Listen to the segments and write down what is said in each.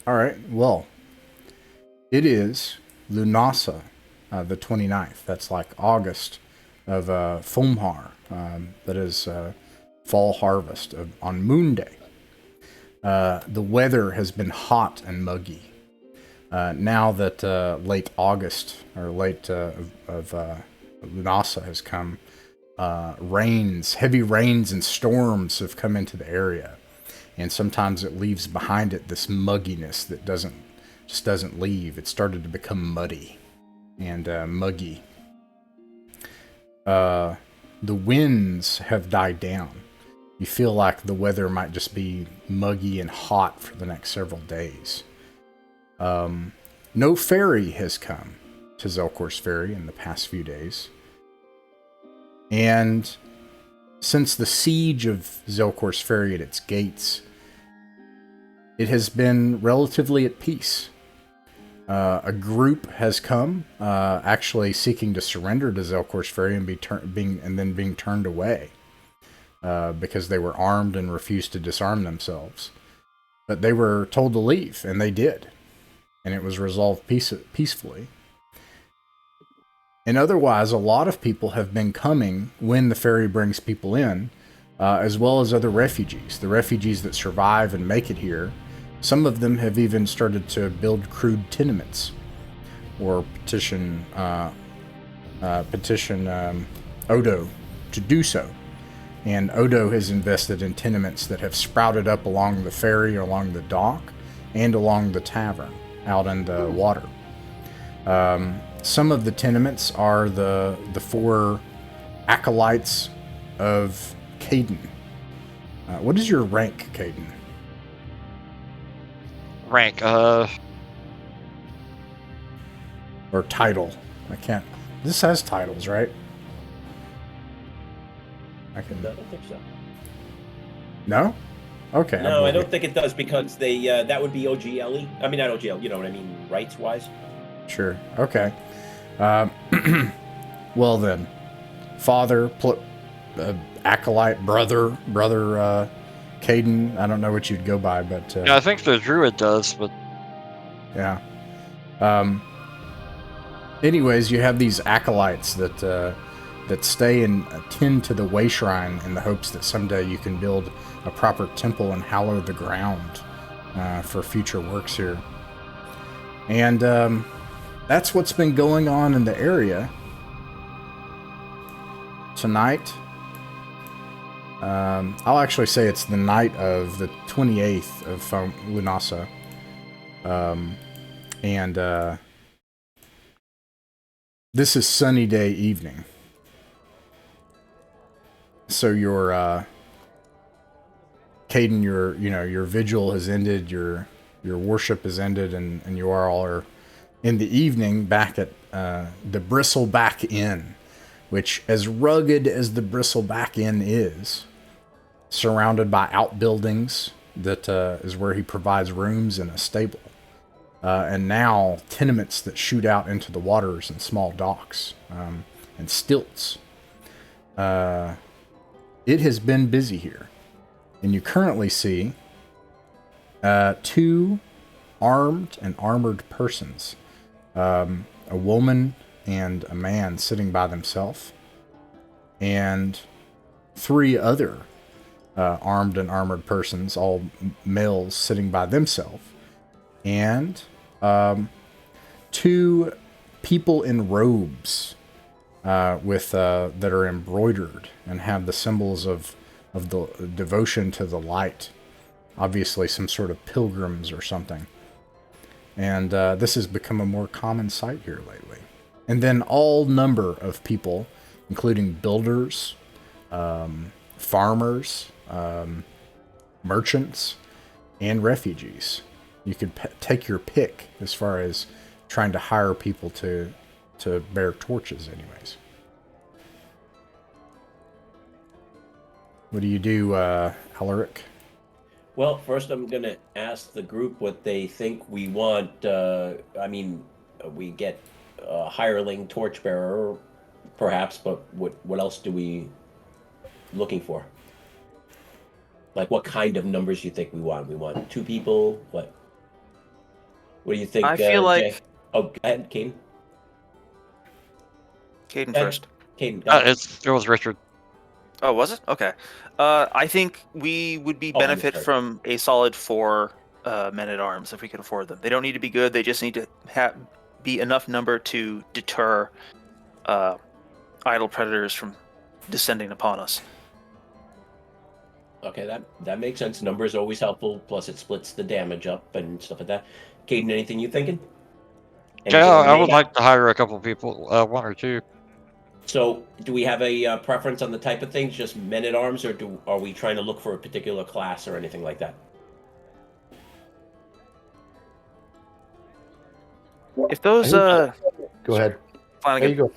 All right. Well, it is Lunasa, the 29th. That's like August of Fumhar. That is fall harvest on Moon Day. The weather has been hot and muggy. Now that late August or late of Lunasa has come, heavy rains and storms have come into the area, and sometimes it leaves behind it this mugginess that doesn't leave. It started to become muddy and muggy. The winds have died down. You feel like the weather might just be muggy and hot for the next several days. No ferry has come to Zelkor's Ferry in the past few days. And since the siege of Zelkor's Ferry at its gates, it has been relatively at peace. A group has come, actually seeking to surrender to Zelkor's Ferry and then being turned away because they were armed and refused to disarm themselves. But they were told to leave, and they did. And it was resolved peacefully. And otherwise, a lot of people have been coming when the ferry brings people in, as well as other refugees. The refugees that survive and make it here, some of them have even started to build crude tenements or petition Odo to do so. And Odo has invested in tenements that have sprouted up along the ferry, along the dock, and along the tavern out in the water. Some of the tenements are the four acolytes of Caden. What is your rank, Caden? Rank, Or title? I can't. This has titles, right? I don't think so. No? Okay. No, I don't think it does because they that would be OGLE. I mean, not OGL. You know what I mean, rights-wise. Sure. Okay. Well then, father, acolyte, brother, Caden. I don't know what you'd go by, but yeah, I think the druid does, but yeah. Anyways, you have these acolytes that stay and tend to the way shrine in the hopes that someday you can build a proper temple and hallow the ground for future works here. And that's what's been going on in the area. Tonight, I'll actually say it's the night of the 28th of Lunasa. And this is sunny day evening. So your Caden, your vigil has ended, your worship has ended, and you are in the evening back at the Bristleback Inn, which, as rugged as the Bristleback Inn is, surrounded by outbuildings, that is where he provides rooms and a stable. And now tenements that shoot out into the waters and small docks and stilts. It has been busy here. And you currently see two armed and armored persons. A woman and a man sitting by themselves. And three other armed and armored persons, all males, sitting by themselves. And two people in robes that are embroidered and have the symbols of the devotion to the light. Obviously some sort of pilgrims or something. And this has become a more common sight here lately. And then all number of people, including builders, farmers, merchants, and refugees. You could take your pick as far as trying to hire people to bear torches anyways. What do you do, Alaric? Well, first I'm going to ask the group what they think we want. We get a hireling torchbearer, perhaps, but what else do we looking for? Like, what kind of numbers you think we want? We want two people? What? What do you think, I feel Jay? like Oh, go ahead, Caden. Caden Go ahead. first. Caden, go ahead. It was Richard. Oh, was it? Okay. I think we would be Oh, I benefit misheard. from a solid 4 men at arms if we could afford them. They don't need to be good. They just need to be enough number to deter idle predators from descending upon us. Okay, that makes sense. Number is always helpful. Plus, it splits the damage up and stuff like that. Caden, anything you thinking? Yeah, Anything on the I would makeup? like to hire a couple people, 1 or 2. So, do we have a preference on the type of things? Just men at arms, or are we trying to look for a particular class or anything like that? If those Go ahead. There Flanagan, you go.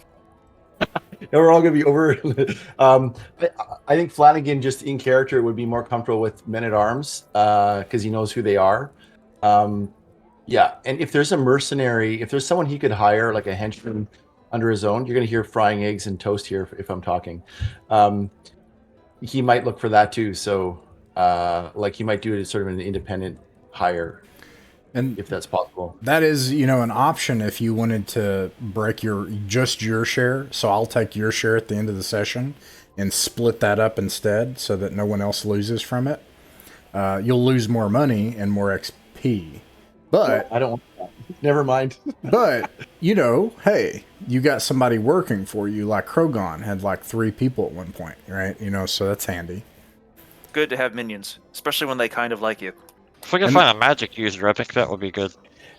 No, we're all gonna be over. I think Flanagan, just in character, would be more comfortable with men at arms because he knows who they are. Yeah, and if there's a mercenary, if there's someone he could hire, like a henchman under his own, you're gonna hear frying eggs and toast here if I'm talking. He might look for that too. So, like, he might do it as sort of an independent hire, And if that's possible. that is, an option if you wanted to break just your share. So I'll take your share at the end of the session and split that up instead so that no one else loses from it. You'll lose more money and more XP. But I don't want that. Never mind. but hey, you got somebody working for you, like Krogon had like 3 people at one point, right? So that's handy. good to have minions, especially when they kind of like you. If we can find a magic user, I think that would be good.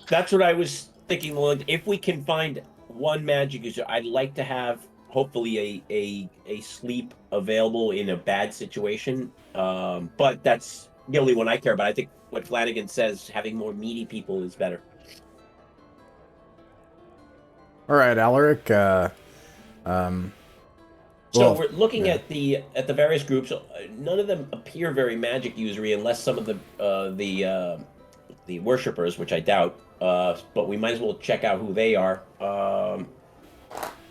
That's what I was thinking. Well, if we can find one magic user, I'd like to have hopefully a sleep available in a bad situation. But that's the only one I care about. I think what Flanagan says, having more meaty people is better. All right, Alaric. So we're looking at the various groups. None of them appear very magic usery, unless some of the worshippers, which I doubt. But we might as well check out who they are.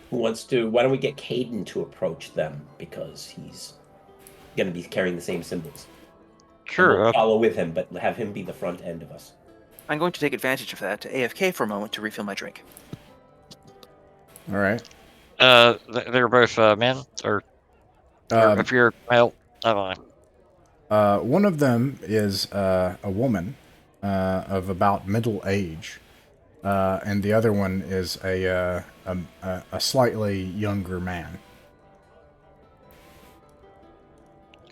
Who wants to? Why don't we get Caden to approach them, because he's going to be carrying the same symbols. Sure. We'll follow with him, but have him be the front end of us. I'm going to take advantage of that to AFK for a moment to refill my drink. All right. They're both men, or if you're male, I don't know. One of them is a woman of about middle age, and the other one is a slightly younger man.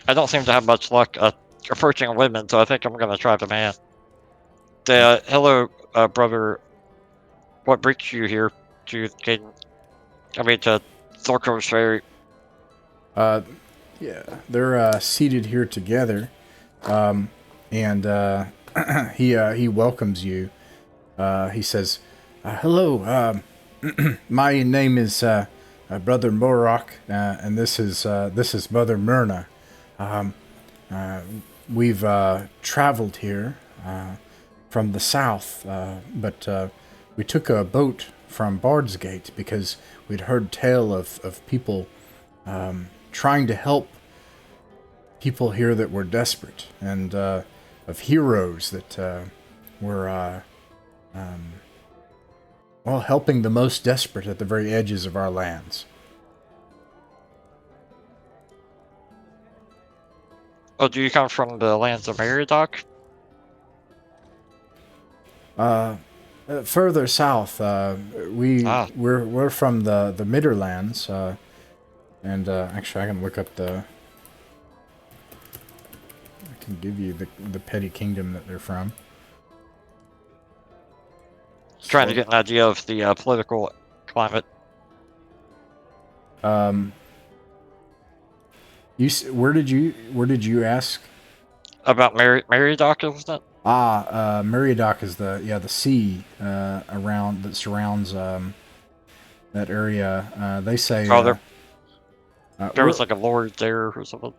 I don't seem to have much luck approaching women, so I think I'm going to try the man. Hello, brother. What brings you here to Caden? I mean, to Thorco's Ferry. Yeah, they're seated here together, and he welcomes you. He says, "Hello, my name is Brother Morok, and this is Mother Myrna. We've traveled here from the south, but we took a boat from Bard's Gate because we'd heard tale of people trying to help people here that were desperate, and of heroes that were helping the most desperate at the very edges of our lands." Oh, do you come from the lands of Meriadoc? Further south, we're from the Midderlands, and actually I can look up I can give you the petty kingdom that they're from. Trying to get an idea of the political climate. Where did you ask? About Meriadoc, isn't it? Meriadoc is the sea around that surrounds that area. They say There was like a lord there or something.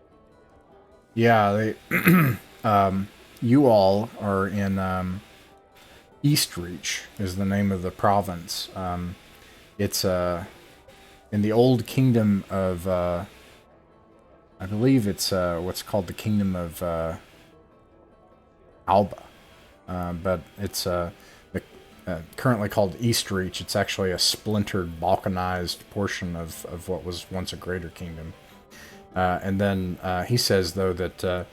Yeah, they you all are in Eastreach is the name of the province. It's in the old kingdom of I believe it's what's called the kingdom of Alba, but it's currently called East Reach. It's actually a splintered, balkanized portion of what was once a greater kingdom. And then he says, though, that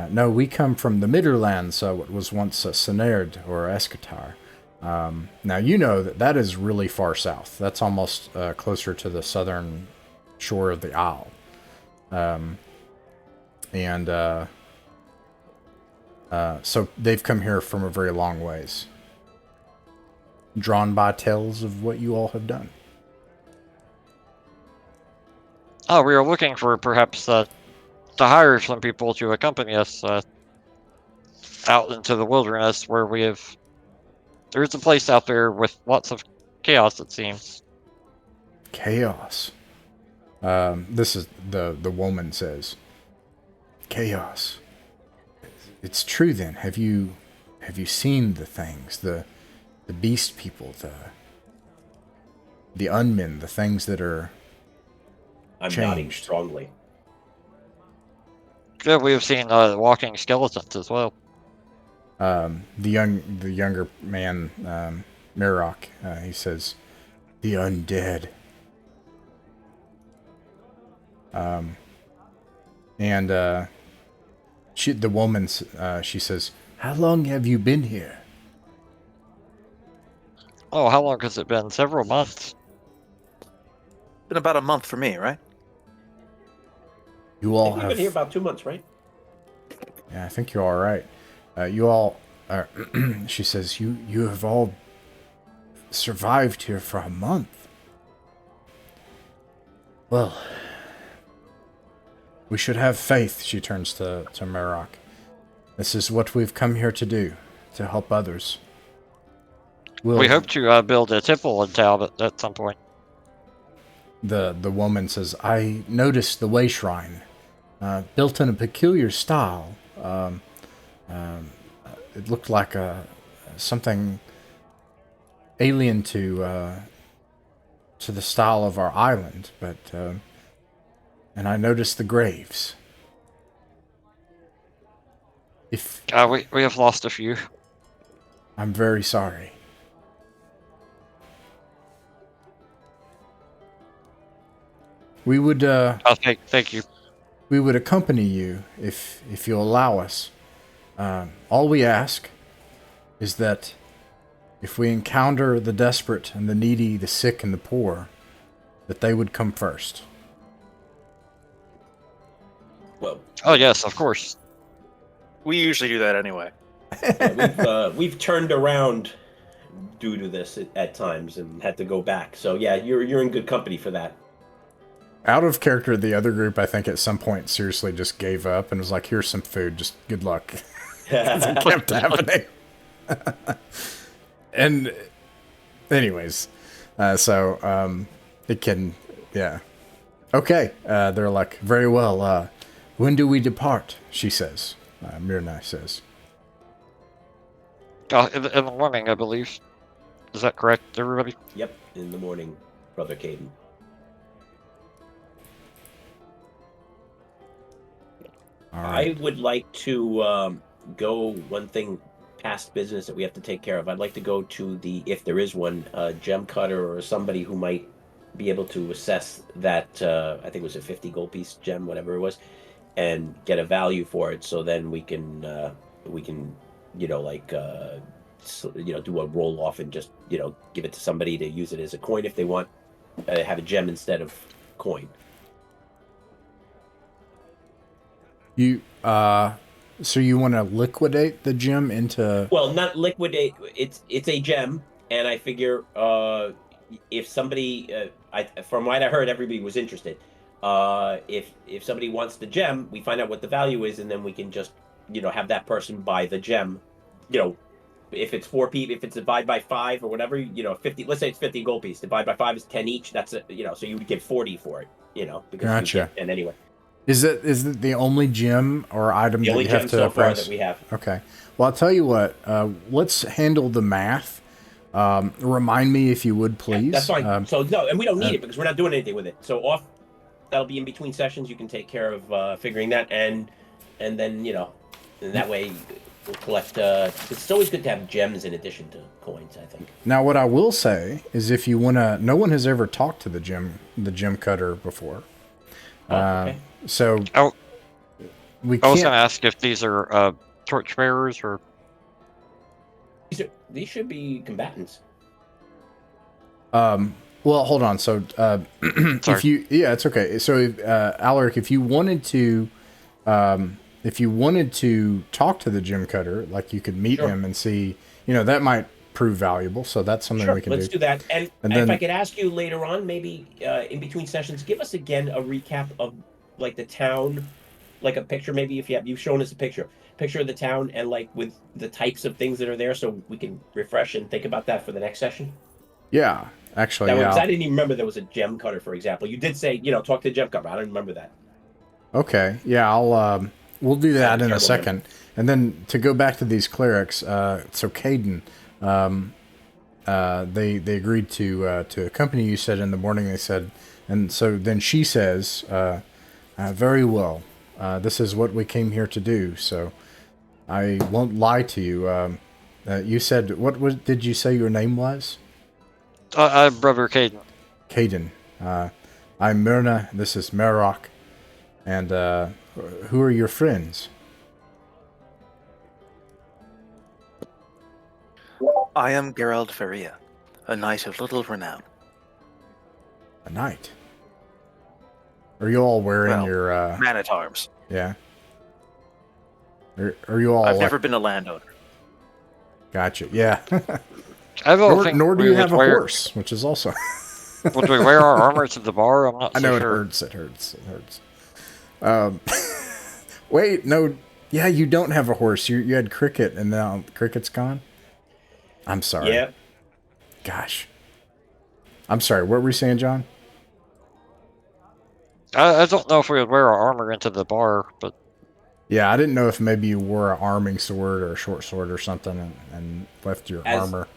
no, we come from the Midderlands, so what was once Senerd or Escatar. Now, you know that is really far south. That's almost closer to the southern shore of the Isle. So they've come here from a very long ways, drawn by tales of what you all have done. Oh, we were looking for perhaps to hire some people to accompany us out into the wilderness where we have. There's a place out there with lots of chaos, it seems. Chaos. This is the woman says. Chaos. It's true then. Have you seen the things, the beast people, the unmen, the things that are I'm changed? nodding strongly. Yeah, we have seen walking skeletons as well. The younger man, Mirok, he says, the undead. The woman, she says, how long have you been here? Oh, how long has it been? Several months. Been about a month for me, right? You all You've have been here about 2 months, right? Yeah, I think you're all right. You all, she says, you have all survived here for a month. Well, we should have faith, she turns to Marok. This is what we've come here to do, to help others. We hope to build a temple in Talbot at some point. The woman says, I noticed the way shrine, built in a peculiar style. It looked like something alien to the style of our island, but and I noticed the graves. If we have lost a few. I'm very sorry. We would Thank you. we would accompany you if you'll allow us. All we ask is that if we encounter the desperate and the needy, the sick and the poor, that they would come first. Well, Oh yes, of course. We usually do that anyway. we've turned around due to this at times and had to go back. So yeah, you're in good company for that. Out of character, the other group, I think, at some point seriously just gave up and was like, here's some food, just good luck. It kept happening. And anyways, it can, yeah. Okay, they're like, very well, when do we depart, she says. Myrna says. In the morning, I believe. Is that correct, everybody? Yep, in the morning, Brother Caden. All right. I would like to go one thing past business that we have to take care of. I'd like to go to if there is one, gem cutter or somebody who might be able to assess that, I think it was a 50 gold piece gem, whatever it was, and get a value for it. So then we can do a roll off and just, give it to somebody to use it as a coin if they want, have a gem instead of coin. So you want to liquidate the gem into? Well, not liquidate. It's a gem, and I figure if somebody, from what I heard, everybody was interested. If somebody wants the gem, we find out what the value is, and then we can just have that person buy the gem. If it's 4 people, if it's divided by 5 or whatever, 50. Let's say it's 50 gold piece. Divided by 5 is 10 each. That's so you would get 40 for it. Because gotcha. And anyway. Is it the only gem or item that you have to so far press? that we have? Okay. Well, I'll tell you what. Let's handle the math. Remind me if you would, please. Yeah, that's fine. So no, and we don't need it because we're not doing anything with it. So that'll be in between sessions. You can take care of figuring that, and then and that way We'll collect. It's always good to have gems in addition to coins, I think. Now, what I will say is, if you wanna, no one has ever talked to the gem cutter before. Okay. So Oh, we I was can't. going to ask if these are torchbearers or. These should be combatants. Well, hold on. So, if Sorry. you, yeah, it's okay. So, Alaric, if you wanted to talk to the gem cutter, like you could meet Sure. him and see, that might prove valuable. So that's something Sure, we can let's do that. And And if then- I could ask you later on, maybe in between sessions, give us again a recap of like the town, like a picture. Maybe if you've shown us a picture of the town, and like with the types of things that are there, so we can refresh and think about that for the next session. Yeah, actually, That way, yeah. 'cause I didn't even remember there was a gem cutter, for example. You did say, talk to the gem cutter. I don't remember that. Okay, yeah, we'll do that in a terrible second. And then to go back to these clerics, so Caden, they agreed to accompany you. Said in the morning, they said, and so then she says, very well, this is what we came here to do. So I won't lie to you. You said, did you say your name was? I'm Brother Caden. Caden. I'm Myrna. This is Merrock. And who are your friends? I am Gerald Feria, a knight of little renown. A knight. Are you all wearing Well, your? Man at arms. Yeah. Are you all? I've never been a landowner. Gotcha. Yeah. I don't think nor do we you would have a wear, horse, which is also. Would we wear our armor to the bar? I'm not I know so it sure. hurts. It hurts. It hurts. Wait, no. Yeah, you don't have a horse. You had Cricket, and now Cricket's gone. I'm sorry. Yeah. Gosh. I'm sorry. What were you saying, John? I don't know if we would wear our armor into the bar, but Yeah, I didn't know if maybe you wore an arming sword or a short sword or something and left your armor.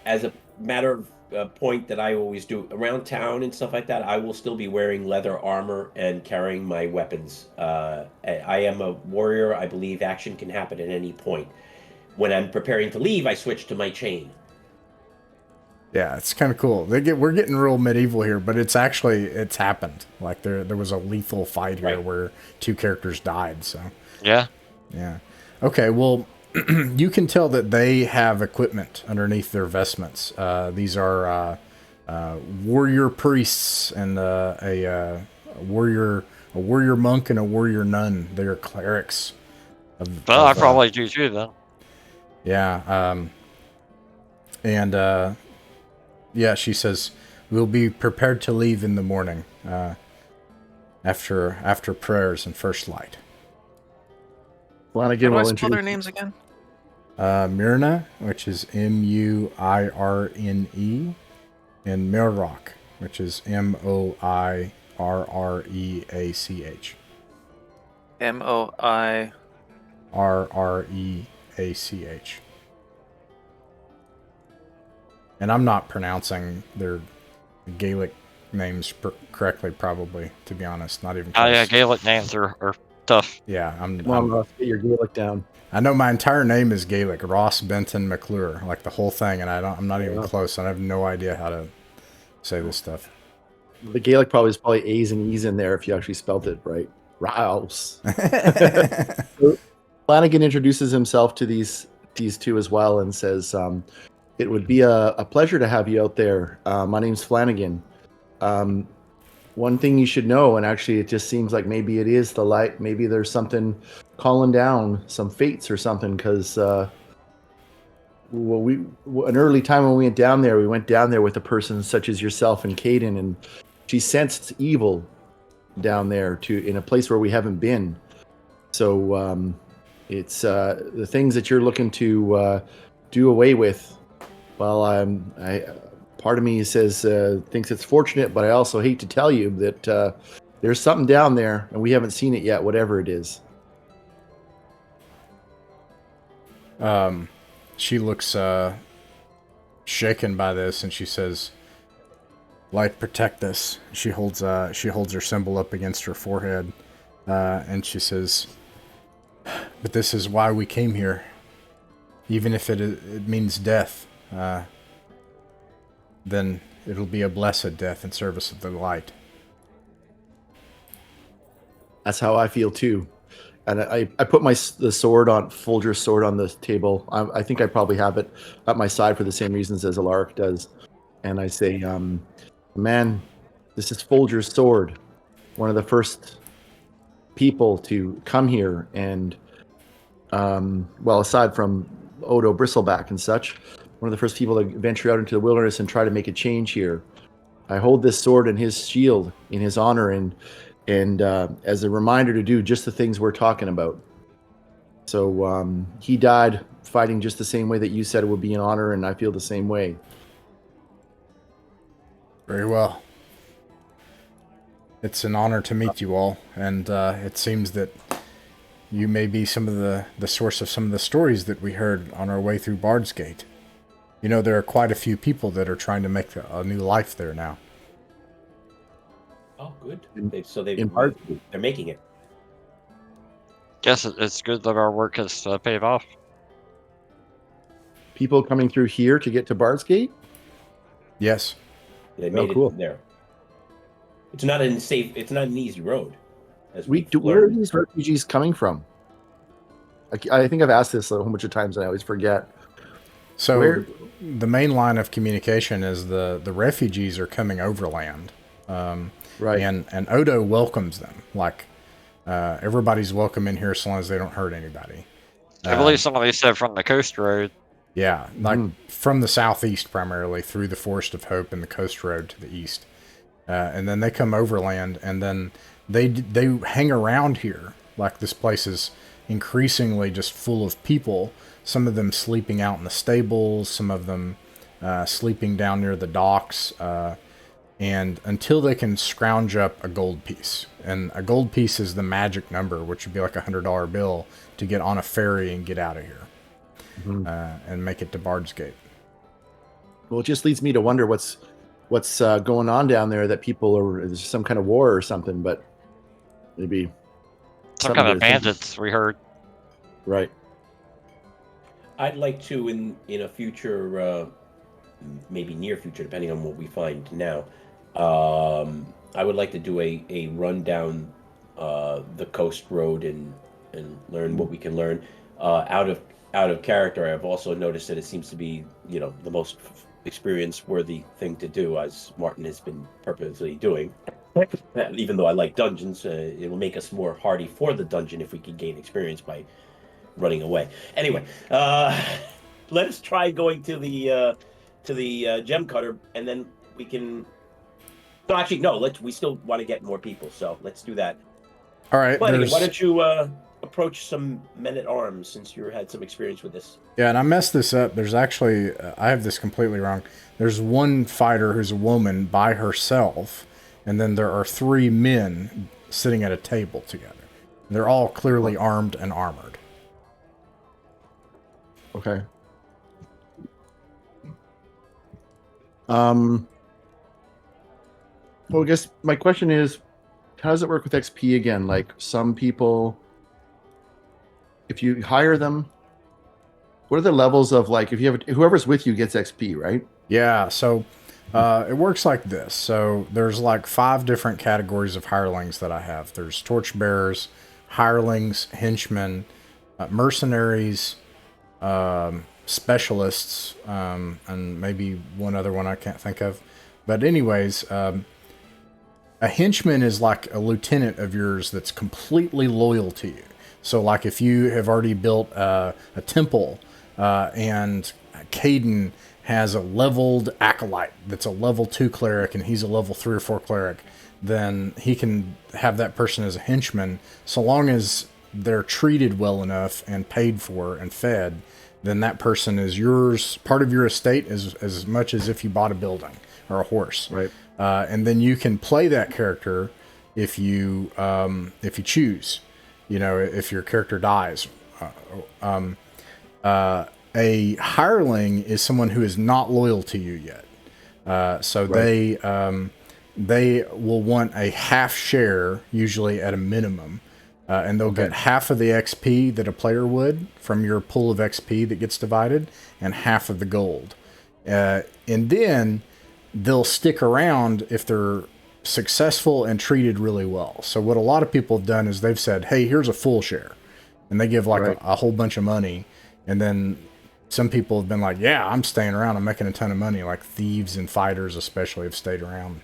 As a matter of point that I always do around town and stuff like that, I will still be wearing leather armor and carrying my weapons. I am a warrior. I believe action can happen at any point. When I'm preparing to leave, I switch to my chain. Yeah, it's kind of cool. We're getting real medieval here, but it's happened. Like there was a lethal fight here Right. where 2 characters died. So yeah. yeah. Okay, well, you can tell that they have equipment underneath their vestments. These are warrior priests and a warrior monk and a warrior nun. They are clerics. Well, I probably do too then. Yeah. And yeah, she says we'll be prepared to leave in the morning after prayers and first light. Flanagan How do I will spell their introduce. names again? Myrna, which is Muirne, and Merrock, which is Moirreach. M-O-I... Rreach. And I'm not pronouncing their Gaelic names correctly, probably, to be honest. Not even close. Yeah, Gaelic names are tough. Yeah, Come on, Ross, get your Gaelic down. I know my entire name is Gaelic, Ross Benton McClure, like the whole thing, and I'm not even close. I have no idea how to say this stuff. The Gaelic is probably A's and E's in there if you actually spelled it right. Rouse. Flanagan introduces himself to these 2 as well and says, it would be a pleasure to have you out there. My name's Flanagan. One thing you should know, and actually it just seems like maybe it is the light, maybe there's something calling down, some fates or something, because an early time when we went down there with a person such as yourself and Caden, and she sensed evil down there in a place where we haven't been. So it's the things that you're looking to do away with. Well, part of me says thinks it's fortunate, but I also hate to tell you that there's something down there and we haven't seen it yet, whatever it is. She looks shaken by this, and she says, "Light, protect this." She holds her symbol up against her forehead, and she says, "But this is why we came here. even if it means death, then it'll be a blessed death in service of the light. That's how I feel too. And I put the sword on Folger's sword on the table. I think I probably have it at my side for the same reasons as Alaric does. And I say, man, this is Folger's sword. One of the first people to come here, and well, aside from Odo Bristleback and such, one of the first people to venture out into the wilderness and try to make a change here. I hold this sword and his shield in his honor, and as a reminder to do just the things we're talking about. So he died fighting just the same way that you said it would be an honor, and I feel the same way. Very well. It's an honor to meet you all, and it seems that you may be some of the source of some of the stories that we heard on our way through Bard's Gate. You know, there are quite a few people that are trying to make a new life there now. Oh, good. They're making it. Guess it's good that our work has paid off. People coming through here to get to Bard's Gate? Yes. They made it there. It's not an easy road. Where are these refugees coming from? I think I've asked this a whole bunch of times and I always forget. So the main line of communication is the refugees are coming overland. Right. And Odo welcomes them. Like, everybody's welcome in here so long as they don't hurt anybody. I believe somebody said from the coast road. Yeah, like from the southeast primarily, through the Forest of Hope and the coast road to the east. And then they come overland, and then they hang around here. Like, this place is increasingly just full of people. Some of them sleeping out in the stables, some of them sleeping down near the docks, and until they can scrounge up a gold piece. And a gold piece is the magic number, which would be like a $100 bill to get on a ferry and get out of here. And make it to Bard's Gate. Well, it just leads me to wonder what's going on down there, that there's some kind of war or something, but maybe some kind of bandits, we heard. Right. I'd like to, in a future, maybe near future, depending on what we find now, I would like to do a run down the coast road and learn what we can learn. Out of character, I've also noticed that it seems to be, the most experience-worthy thing to do, as Martin has been purposely doing. Even though I like dungeons, it will make us more hardy for the dungeon if we can gain experience by running away. Anyway, let us try going to the gem cutter, and then we can. No, actually, no. We still want to get more people, so let's do that. All right. But anyway, why don't you approach some men-at-arms, since you had some experience with this? Yeah, and I messed this up. There's actually, I have this completely wrong. There's one fighter who's a woman by herself, and then there are 3 men sitting at a table together. They're all clearly armed and armored. Okay. Well, I guess my question is, how does it work with XP again? Like, some people, if you hire them, what are the levels of, like, if you have whoever's with you gets XP, right? Yeah, so it works like this. So there's like 5 different categories of hirelings that I have. There's torchbearers, hirelings, henchmen, mercenaries, specialists, and maybe one other one I can't think of. But anyways, a henchman is like a lieutenant of yours that's completely loyal to you. So like if you have already built a temple, and Caden has a leveled acolyte that's a level 2 cleric and he's a level 3 or 4 cleric, then he can have that person as a henchman, so long as they're treated well enough and paid for and fed. Then that person is yours, part of your estate, as much as if you bought a building or a horse. Right. And then you can play that character if you choose. If your character dies. A hireling is someone who is not loyal to you yet. So right. They will want a half share, usually at a minimum, and they'll get half of the XP that a player would from your pool of XP that gets divided, and half of the gold. And then they'll stick around if they're successful and treated really well. So what a lot of people have done is they've said, hey, here's a full share. And they give like a whole bunch of money. And then some people have been like, yeah, I'm staying around. I'm making a ton of money. Like thieves and fighters especially have stayed around.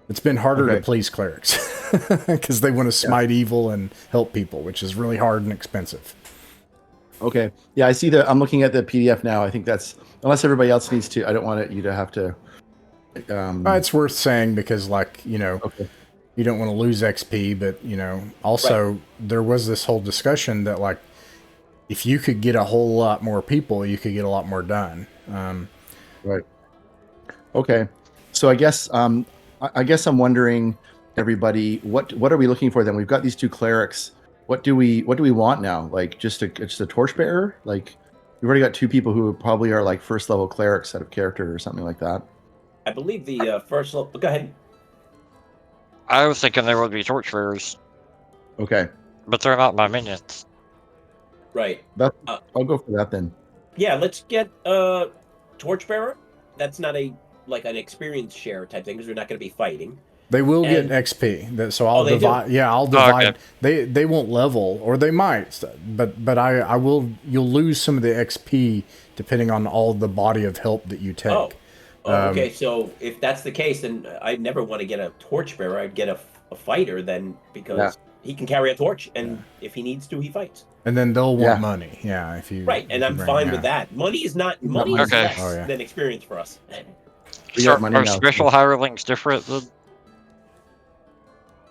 It's been harder to please clerics because they want to smite evil and help people, which is really hard and expensive. Okay. Yeah, I see that. I'm looking at the PDF now. I think that's, unless everybody else needs to, I don't want you to have to. It's worth saying because, like, you know, you don't want to lose XP, but, you know, also there was this whole discussion that, like, if you could get a whole lot more people, you could get a lot more done. Right. Okay. So I guess I'm wondering, everybody, what are we looking for then? We've got these two clerics. What do we want now? Like just a torchbearer? Like we've already got two people who probably are like first level clerics out of character or something like that. I believe the first level. Go ahead. I was thinking there would be torchbearers, Okay. but they're not my minions. Right. I'll go for that then. Yeah, let's get torchbearer. That's not an experience share type thing because we're not going to be fighting. They will get XP. So I'll divide. Yeah, I'll divide. They won't level, or they might, but I will. You'll lose some of the XP depending on all the body of help that you take. Okay. So if that's the case, then I never want to get a torchbearer. I'd get a fighter then because he can carry a torch, and if he needs to, he fights. And then they'll want money. Yeah, if you and I'm fine with that. Money is less than experience for us. So are special hirelings different than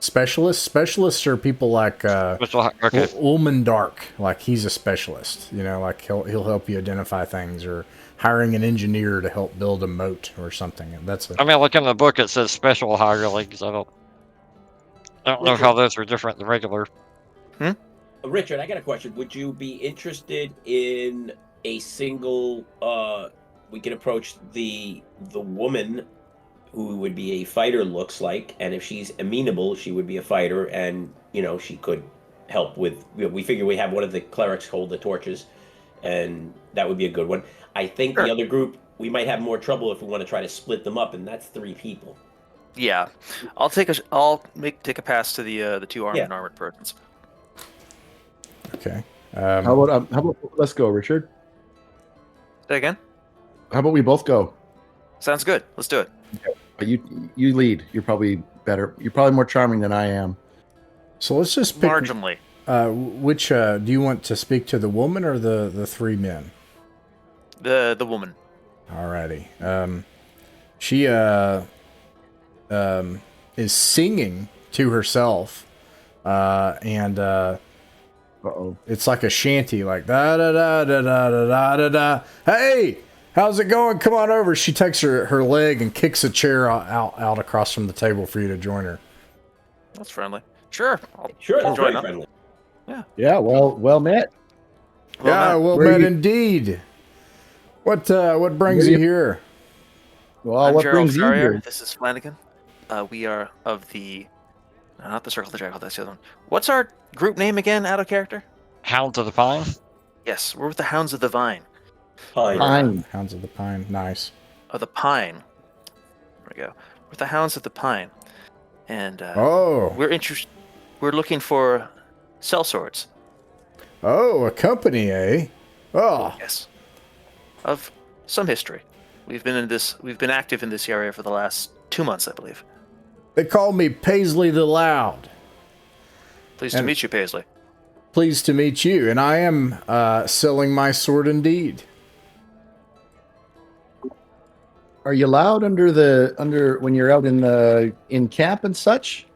specialists are people like Ullman Dark, like he's a specialist, you know, like he'll help you identify things, or hiring an engineer to help build a moat or something. I mean, like in the book it says special hirelings. I don't know how those are different than regular. Richard, I got a question. Would you be interested in a single we can approach the woman who would be a fighter, looks like, and if she's amenable, she would be a fighter, and you know she could help with. We figure we have one of the clerics hold the torches, and that would be a good one. I think the other group we might have more trouble if we want to try to split them up, and that's 3 people. Yeah, I'll take a pass to the two armed and armored persons. Okay. How about let's go, Richard? Say again. How about we both go? Sounds good. Let's do it. Okay. You lead. You're probably better. You're probably more charming than I am. So let's just pick. Marginally. Which do you want to speak to, the woman or the 3 men? The woman. Alrighty. She is singing to herself, and it's like a shanty, like da da da da da da da da. Hey, how's it going? Come on over. She takes her leg and kicks a chair out across from the table for you to join her. That's friendly. Sure. That's very friendly. Yeah. Yeah. Well met. Well met indeed. What brings you here? Well, I'm what Gerald brings you Farrier. here? This is Flanagan. We are of the, not the Circle of the Dragon. That's the other one. What's our group name again? Out of character. Hounds of the Pine. Yes, we're with the Hounds of the Vine. Pine. Hounds of the Pine. Nice. Of the Pine. There we go. We're with the Hounds of the Pine, and we're looking for sellswords. Oh, a company, eh? Oh. Yes. Of some history. We've been active in this area for the last 2 months, I believe. They call me Paisley the Loud. Pleased to meet you, Paisley. Pleased to meet you, and I am selling my sword indeed. Are you loud under when you're out in camp and such?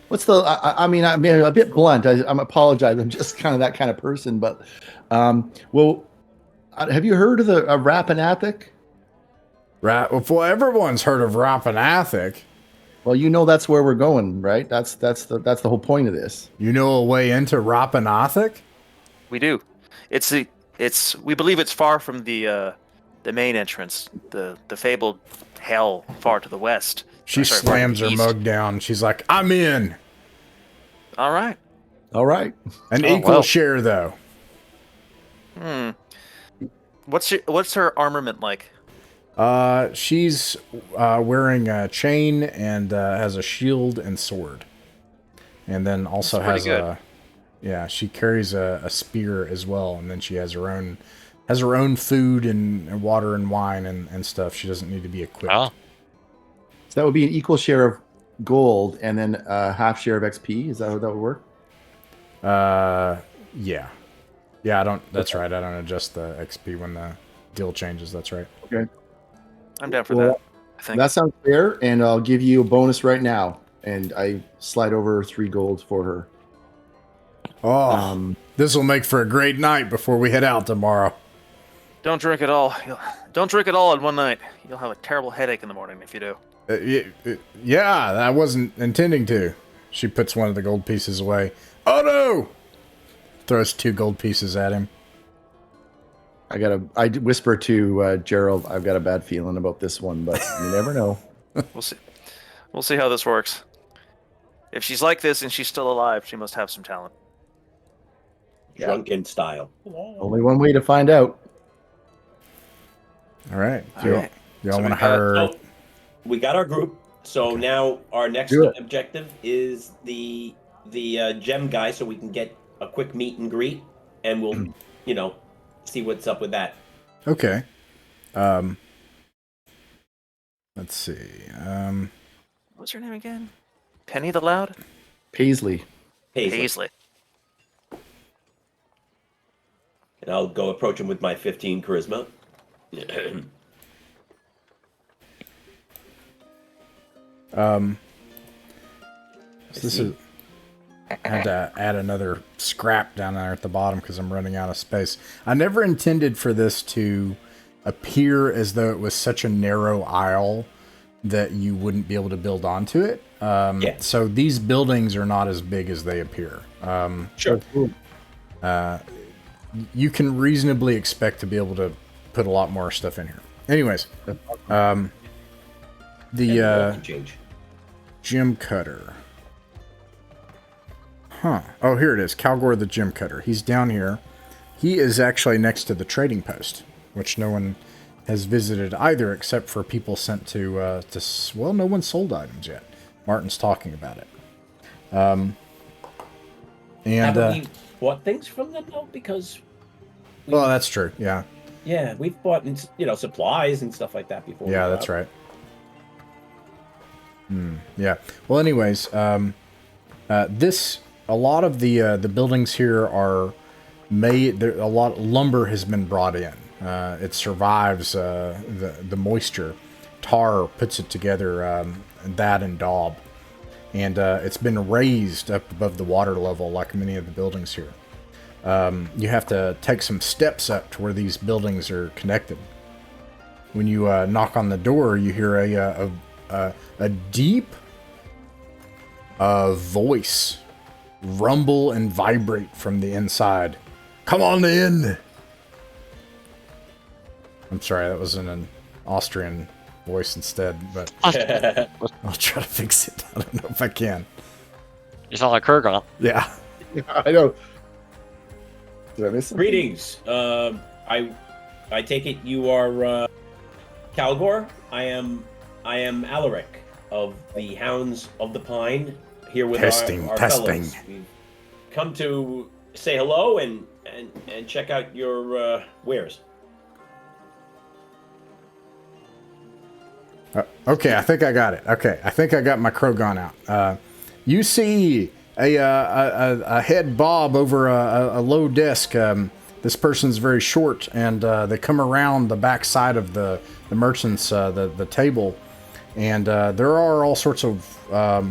What's the? I mean, a bit blunt. I'm apologize. I'm just kind of that kind of person. But, well, have you heard of the Rappan Athuk? Well, everyone's heard of Rappan Athuk. Well, you know that's where we're going, right? That's the whole point of this. You know a way into Rappan Athuk? We do. We believe it's far from the main entrance, the fabled hell far to the west. She slams her mug down. She's like, "I'm in." All right. All right. An Oh, equal well. share, though. What's her armament like? She's wearing a chain and has a shield and sword. And then also That's pretty has she carries a spear as well. And then she has her own food and water and wine and stuff. She doesn't need to be equipped. Oh, So that would be an equal share of gold and then a half share of XP. Is that how that would work? Yeah. Yeah, that's right. I don't adjust the XP when the deal changes. That's right. Okay. I'm down for Well, that. I think. That sounds fair, and I'll give you a bonus right now. And I slide over 3 gold for her. Oh, this will make for a great night before we head out tomorrow. Don't drink it all. Don't drink it all in one night. You'll have a terrible headache in the morning if you do. Yeah, I wasn't intending to. She puts one of the gold pieces away. Oh no! Throws 2 gold pieces at him. I whisper to Gerald, I've got a bad feeling about this one, but you never know. We'll see. We'll see how this works. If she's like this and she's still alive, she must have some talent. Drunken style. Only one way to find out. All right. All right. Y'all So want to we got- hire? So we got our group. So now our next Do it. objective is the gem guy, so we can get a quick meet and greet, and we'll see what's up with that. Okay. Let's see. What's her name again? Penny the Loud? Paisley. Paisley. And I'll go approach him with my 15 charisma. This is. I had to add another scrap down there at the bottom because I'm running out of space. I never intended for this to appear as though it was such a narrow aisle that you wouldn't be able to build onto it. So these buildings are not as big as they appear. Sure. You can reasonably expect to be able to put a lot more stuff in here. Anyways, the change. gem cutter. Huh. Oh, here it is. Calgor the gem cutter. He's down here. He is actually next to the trading post, which no one has visited either except for people sent to well, no one sold items yet. Martin's talking about it. And Haven't we bought things from them though? Because well, that's true. Yeah. yeah, we've bought supplies and stuff like that before. Yeah, that's right. Yeah. Well, anyways, a lot of the buildings here are made. A lot of lumber has been brought in. It survives the moisture. Tar puts it together. That and daub, and it's been raised up above the water level, like many of the buildings here. You have to take some steps up to where these buildings are connected. When you knock on the door, you hear a deep voice rumble and vibrate from the inside. Come on in! I'm sorry, that was in an Austrian voice instead, but I'll try to fix it. I don't know if I can. you sound like Kurgan. Yeah. I know. Did I miss something? Greetings. I take it you are Calgor. I am Alaric of the Hounds of the Pine, here with our testing. fellows. We've come to say hello and check out your wares. Okay, I think I got it. Okay, I think I got my Krogan out. You see a head bob over a low desk. This person's very short, and they come around the back side of the merchant's the table, and there are all sorts of what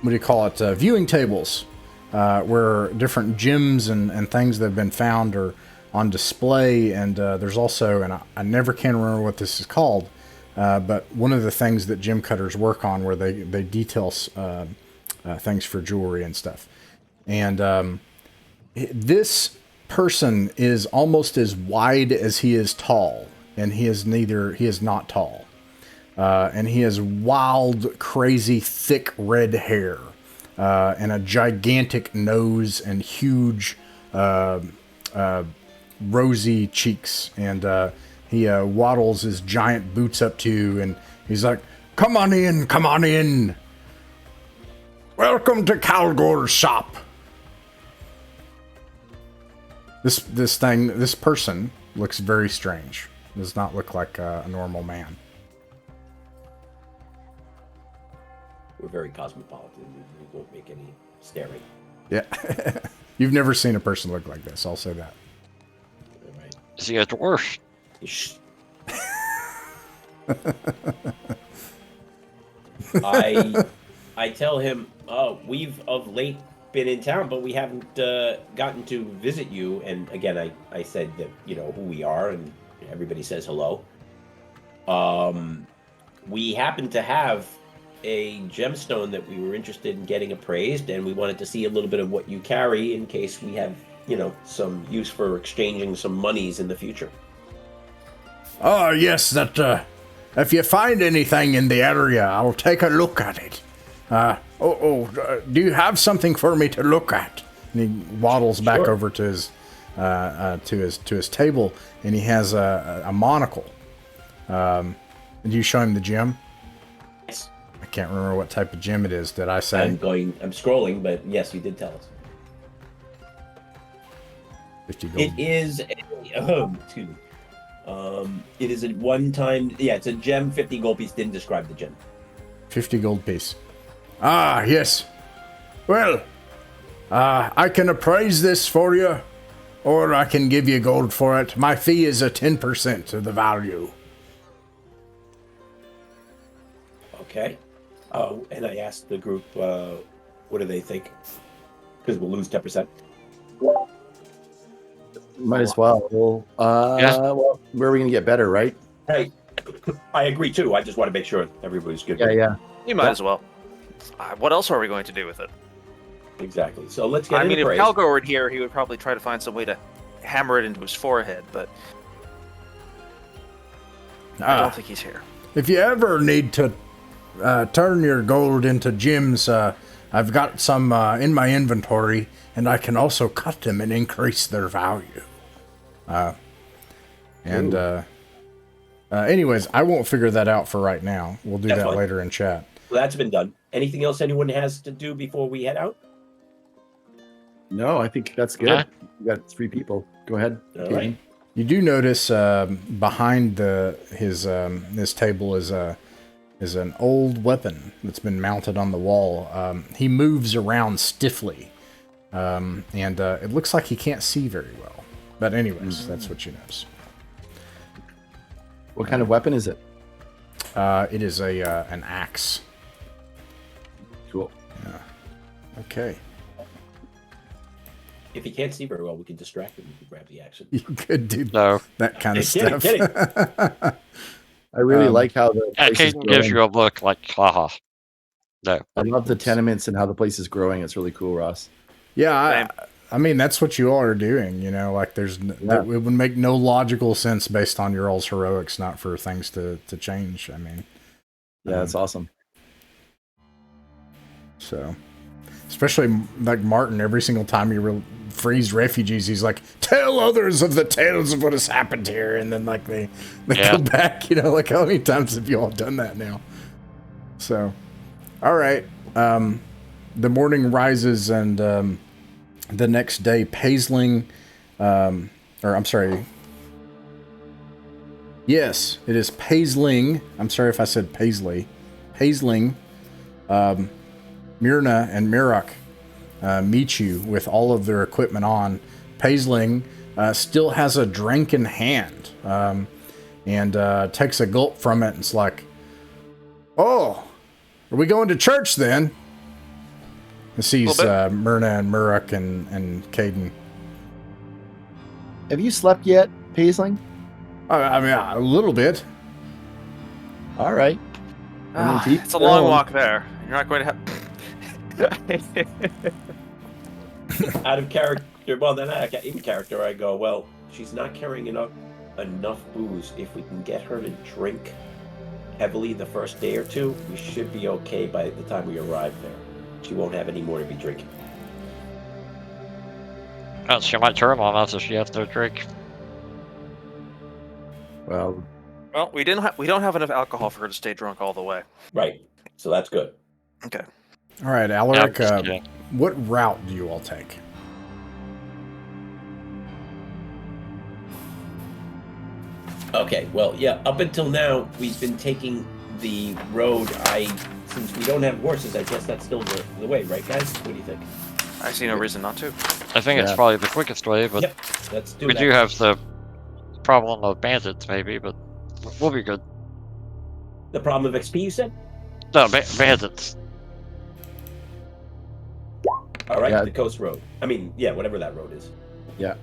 do you call it? Viewing tables where different gems and things that have been found are on display, and there's also, and I never can remember what this is called, but one of the things that gem cutters work on where they detail things for jewelry and stuff. And this person is almost as wide as he is tall, and he is not tall. and he has wild, crazy, thick red hair, and a gigantic nose and huge, rosy cheeks. And he waddles his giant boots up to you, and he's like, come on in, come on in. Welcome to Calgor's shop. This person looks very strange. Does not look like a normal man. We're very cosmopolitan. We won't make any staring. Yeah. You've never seen a person look like this, I'll say that. All right. Is he a dwarf? Shh. I tell him, we've of late been in town, but we haven't gotten to visit you. And again, I said that, who we are, and everybody says hello. We happen to have a gemstone that we were interested in getting appraised, and we wanted to see a little bit of what you carry in case we have, some use for exchanging some monies in the future. Oh, yes, that, if you find anything in the area, I'll take a look at it. Do you have something for me to look at? And he waddles back over to his table, and he has a monocle. Did you show him the gem? Yes. I can't remember what type of gem it is. Did I say? I'm scrolling, but yes, you did tell us. 50 gold. It is excuse me. It is a one-time. Yeah, it's a gem. 50 gold piece. Didn't describe the gem. 50 gold piece. Ah, yes. Well, I can appraise this for you, or I can give you gold for it. My fee is a 10% of the value. Okay. Oh, and I asked the group, what do they think? Because we'll lose 10%. Might as well. Well, well, where are we gonna get better, right? Hey, I agree too. I just want to make sure everybody's good. Yeah. You might as well. What else are we going to do with it? Exactly. So let's get I mean, if praise. Calgo were here, he would probably try to find some way to hammer it into his forehead, but I don't think he's here. If you ever need to turn your gold into gems, I've got some in my inventory, and I can also cut them and increase their value. Anyways, I won't figure that out for right now. We'll do That's that fine. later in chat. Well, that's been done. Anything else anyone has to do before we head out? No, I think that's good. Okay. We got 3 people. Go ahead. All Katie. right. You do notice behind his table is an old weapon that's been mounted on the wall. He moves around stiffly, and it looks like he can't see very well. But anyways, that's what you notice. What kind of weapon is it? It is an axe. Cool. Okay. If he can't see very well, we can distract him. We can grab the action. You could do No. that kind of Kidding, stuff. I really like how the Yeah, place is Caden gives growing. you a look like, haha. No. I love the tenements and how the place is growing. It's really cool, Ross. Yeah, I mean, that's what you all are doing, like it would make no logical sense based on your all's heroics, not for things to change. I mean, Yeah, that's awesome. so, especially like Martin, every single time you frees refugees, he's like, tell others of the tales of what has happened here. And then like they come back, like how many times have you all done that now? So, all right. The morning rises and, the next day, Paisling, yes, it is Paisling. I'm sorry if I said Paisley. Paisling, Myrna and Mirok meet you with all of their equipment on. Paisling still has a drink in hand and takes a gulp from it and it's like, oh, are we going to church then? And sees Myrna and Mirok and Caden. Have you slept yet, Paisling? I mean, a little bit. All right. It's a long walk there. You're not going to have... Out of character, well, then in character, I go, well, she's not carrying enough booze. If we can get her to drink heavily the first day or two, we should be okay by the time we arrive there. She won't have any more to be drinking. Oh, she might turn on us if she has to drink. Well, we don't have enough alcohol for her to stay drunk all the way. Right. So that's good. Okay. All right, Yeah, I'm Alaric, just kidding. what route do you all take? Okay, well, yeah, up until now, we've been taking the road. Since we don't have horses, I guess that's still the way, right, guys? What do you think? I see no reason not to. I think it's Yeah. probably the quickest way, but Yep, let's do we that. do have the problem of bandits, maybe, but we'll be good. The problem of XP, you said? No, bandits. All right, Yeah. the coast road. I mean, yeah, whatever that road is. yeah.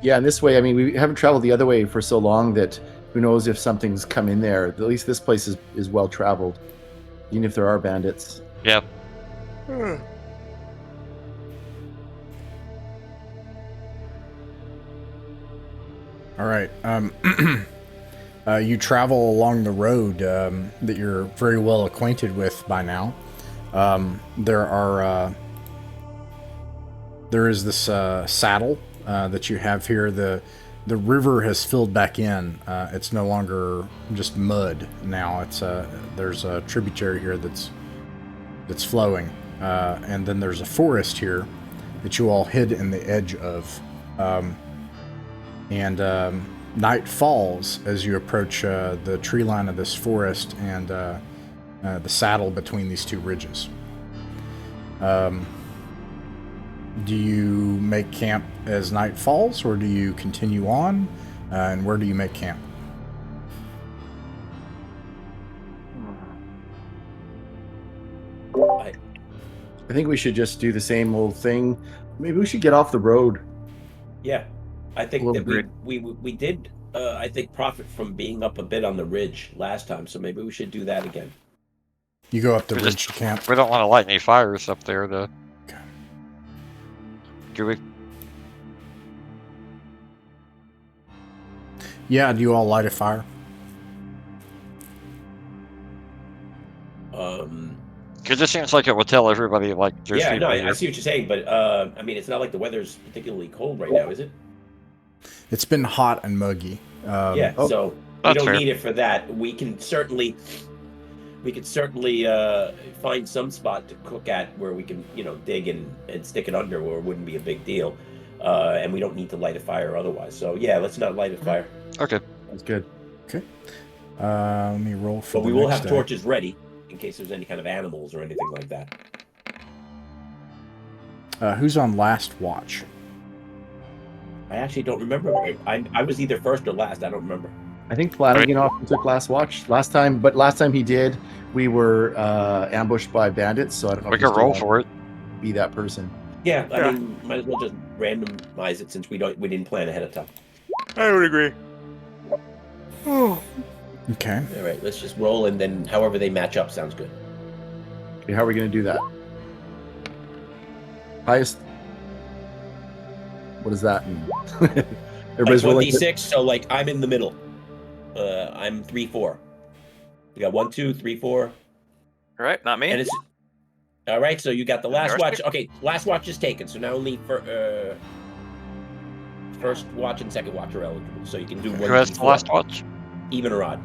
Yeah, and this way, I mean, we haven't traveled the other way for so long that who knows if something's come in there. At least this place is well traveled, even if there are bandits. Yep. All right. You travel along the road that you're very well acquainted with by now. There is this saddle that you have here. The river has filled back in. It's no longer just mud now. There's a tributary here that's flowing, and then there's a forest here that you all hid in the edge of. Night falls as you approach the tree line of this forest and the saddle between these two ridges. Do you make camp as night falls, or do you continue on? And where do you make camp? I think we should just do the same old thing. Maybe we should get off the road. Yeah, I think Well, that agreed. we did, I think, profit from being up a bit on the ridge last time, so maybe we should do that again. You go up the We ridge just- to camp. We don't want to light any fires up there, though. Okay. Do we? Yeah, do you all light a fire? It just seems like it would tell everybody, like, there's Yeah, no, people I here. see what you're saying, but I mean, it's not like the weather's particularly cold right now, is it? It's been hot and muggy. Yeah, so we That's don't fair. need it for that. We could certainly find some spot to cook at where we can, dig and stick it under where it wouldn't be a big deal. And we don't need to light a fire otherwise. So yeah, let's not light a fire. Okay. That's good. Let me roll for But the we will next have day. torches ready in case there's any kind of animals or anything like that. Who's on last watch? I actually don't remember. I was either first or last. I don't remember. I think Flanagan often took last watch last time he did, we were ambushed by bandits. So I don't know. We if can still roll want for it. to Be that person. Yeah, Yeah. I mean, might as well just randomize it since we didn't plan ahead of time. I would agree. Okay. All right, let's just roll, and then however they match up sounds good. Okay, how are we going to do that? Highest. What does that mean? Everybody's Like rolling. 1d6, so like I'm in the middle. I'm 3-4. We got 1, 2, 3, 4, All right, not me. and it's all right. So you got the last Yours watch. pick? Okay, last watch is taken. So now only for first watch and second watch are eligible. So you can do one. Who has the last watch? Even or odd.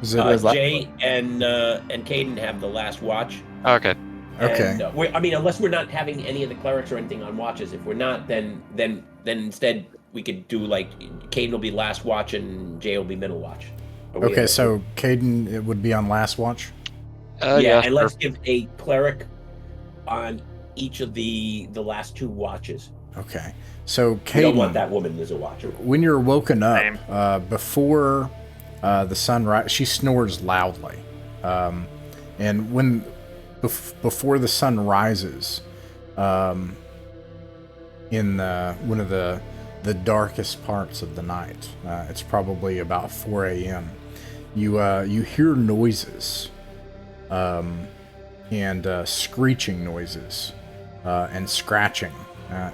Is it Jay and Caden have the last watch. Okay. Okay. And, I mean, unless we're not having any of the clerics or anything on watches. If we're not, then instead we could do like Caden will be last watch and Jay will be middle watch. Okay, so Caden, it would be on last watch. yeah, and sure. let's give a cleric on each of the last 2 watches. Okay. So We don't want Caden, that woman as a watcher. when you're woken Same. up, before the sun she snores loudly. And when before the sun rises, in one of the darkest parts of the night, it's probably about 4 a.m. You hear noises, and screeching noises, and scratching.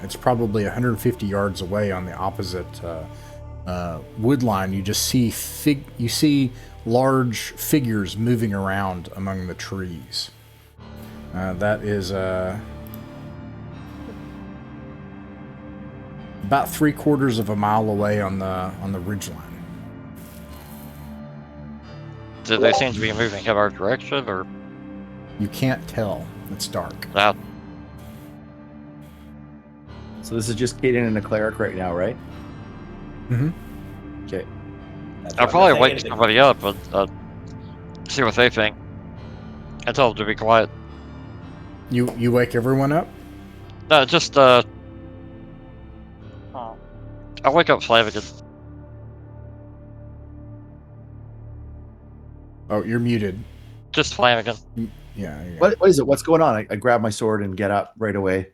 It's probably 150 yards away on the opposite wood line, you just see large figures moving around among the trees. That is about 3/4 of a mile away on the ridge line. Do they seem to be moving in our direction, or You can't tell. It's dark. that? So this is just Kaden and a cleric right now, right? Mm-hmm. Okay. That's I'll what I'm probably saying. wake somebody up and see what they think. And tell them to be quiet. You wake everyone up? No, just I'll wake up Flanagan. Oh, you're muted. Just Flanagan. Yeah. What is it? What's going on? I grab my sword and get up right away.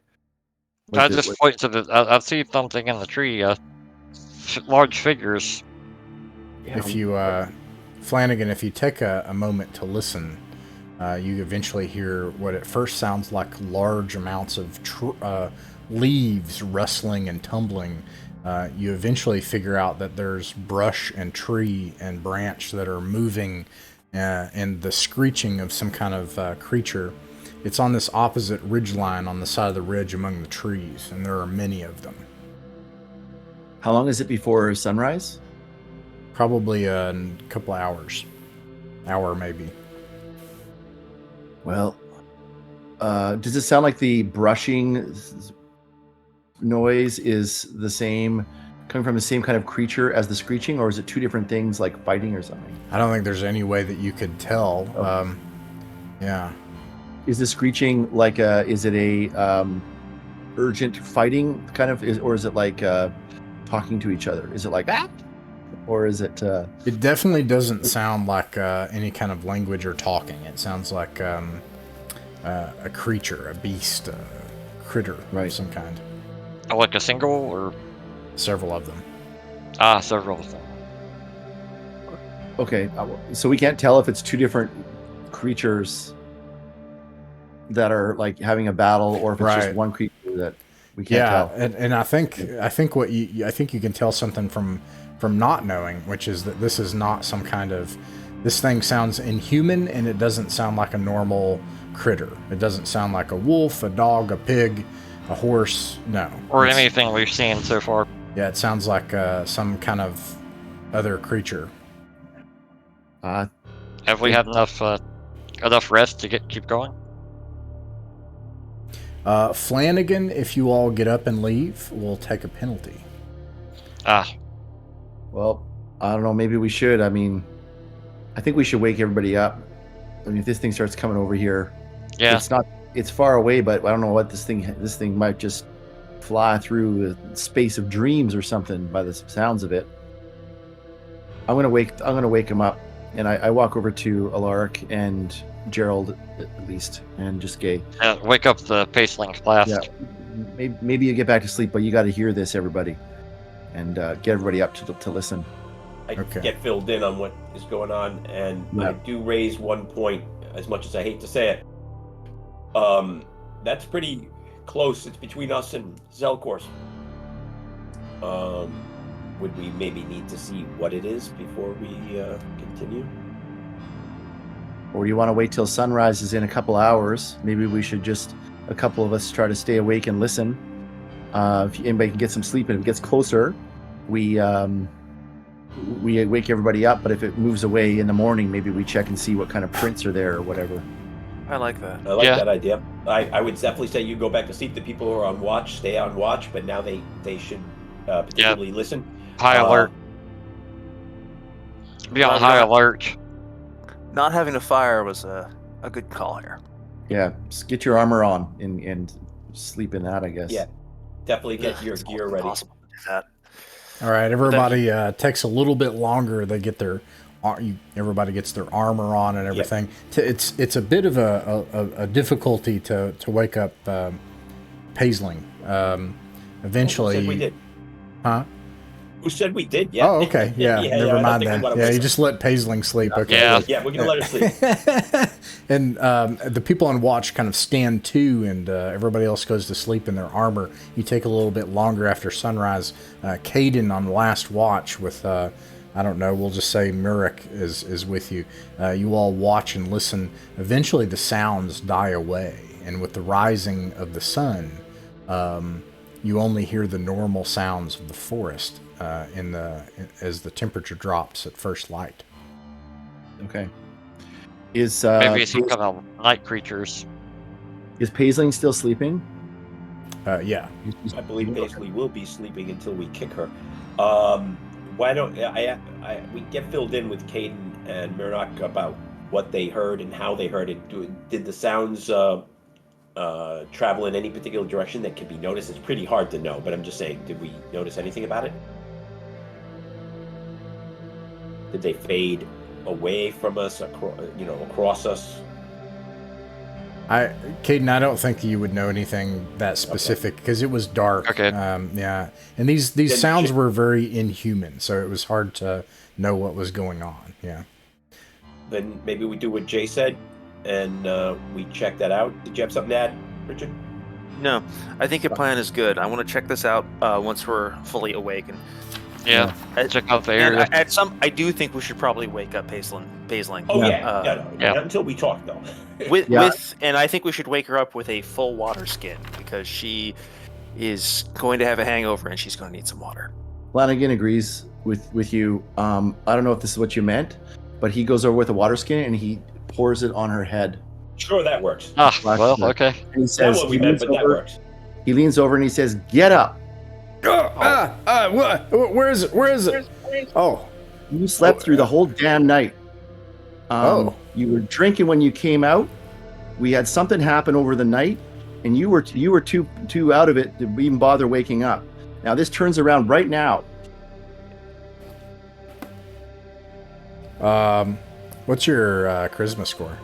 I just point to the. I see something in the tree. Large figures. If you, Flanagan, if you take a moment to listen, you eventually hear what at first sounds like large amounts of leaves rustling and tumbling. You eventually figure out that there's brush and tree and branch that are moving, and the screeching of some kind of creature. It's on this opposite ridge line on the side of the ridge among the trees, and there are many of them. How long is it before sunrise? Probably a couple hours. Hour, maybe. Well, does it sound like the brushing noise is the same, coming from the same kind of creature as the screeching, or is it two different things like fighting or something? I don't think there's any way that you could tell. Oh. Yeah. Is the screeching like is it a urgent fighting kind of, or is it like talking to each other? Is it like ah? Or is it... It definitely doesn't sound like any kind of language or talking. It sounds like a creature, a beast, a critter Right. of some kind. Like a single or Several of them. several of them. Okay, so we can't tell if it's two different creatures that are like having a battle, or if it's just Right. one creature that we can't tell. and I think you can tell something from not knowing, which is that this is not some kind of, this thing sounds inhuman, and it doesn't sound like a normal critter. It doesn't sound like a wolf, a dog, a pig, a horse. No. Or It's- anything we've seen so far. Yeah, it sounds like some kind of other creature. Have we had enough rest to keep going? Flanagan, if you all get up and leave, will take a penalty. Well, I don't know. Maybe we should. I mean, I think we should wake everybody up. I mean, if this thing starts coming over here, Yeah. it's far away, but I don't know what this thing might just fly through the space of dreams or something by the sounds of it. I'm gonna wake him up, and I walk over to Alaric and Gerald at least, and just gay. Wake up the pacelings last. Yeah, maybe you get back to sleep, but you got to hear this, everybody, and get everybody up to listen. I Okay. get filled in on what is going on, and Yeah. I do raise one point, as much as I hate to say it. That's pretty close. It's between us and Zelkor's. Would we maybe need to see what it is before we continue? Or do you want to wait till sunrise is in a couple hours? Maybe we should just, a couple of us, try to stay awake and listen. If anybody can get some sleep, and if it gets closer, we wake everybody up. But if it moves away in the morning, maybe we check and see what kind of prints are there or whatever. I like that. I like Yeah. that idea. I would definitely say you go back to sleep. The people who are on watch stay on watch, but now they should particularly listen. High alert. Be on high alert. Not having a fire was a good call here. Yeah, just get your armor on and sleep in that, I guess. Yeah. Definitely get your It's gear almost ready. impossible to do that. All right, everybody takes a little bit longer. They get everybody gets their armor on and everything. It's a bit of a difficulty to wake up Paisling. Eventually, Said we did. huh? Who said we did? Yeah. Oh, okay. Yeah, Yeah, never I don't mind think we then. wanna Yeah, waste you just let Paisling sleep. Okay. Yeah. Yeah, we're gonna let her sleep. And the people on watch kind of stand to, and everybody else goes to sleep in their armor. You take a little bit longer after sunrise. Caden on the last watch with, I don't know, we'll just say Murik is with you. You all watch and listen. Eventually the sounds die away, and with the rising of the sun, you only hear the normal sounds of the forest as the temperature drops at first light. Okay. Is Maybe it's some kind of night creatures. is Paisling still sleeping? Yeah. I believe Paisley will be sleeping until we kick her. Why don't we get filled in with Caden and Murdoch about what they heard and how they heard it? Did the sounds travel in any particular direction that can be noticed? It's pretty hard to know, but I'm just saying, did we notice anything about it? Did they fade away from us, across us? Caden, I don't think you would know anything that specific because it was dark. Okay. Yeah, and these sounds were very inhuman, so it was hard to know what was going on. Yeah. Then maybe we do what Jay said, and we check that out. Did you have something to add, Richard? No, I think your plan is good. I want to check this out once we're fully awake. And Yeah. Check out the area. I do think we should probably wake up Paisling. Oh Yeah. Not until we talk though. And I think we should wake her up with a full water skin because she is going to have a hangover and she's going to need some water. Flanagan agrees with you. I don't know if this is what you meant, but he goes over with a water skin and he pours it on her head. Sure, that works. Ah, well, okay. And he says, Not what we meant, but that works. He leans over and he says, "Get up." Where is it? Where is it? Oh, You slept through the whole damn night. You were drinking when you came out. We had something happen over the night, and you were too out of it to even bother waking up. Now this turns around right now. What's your charisma score?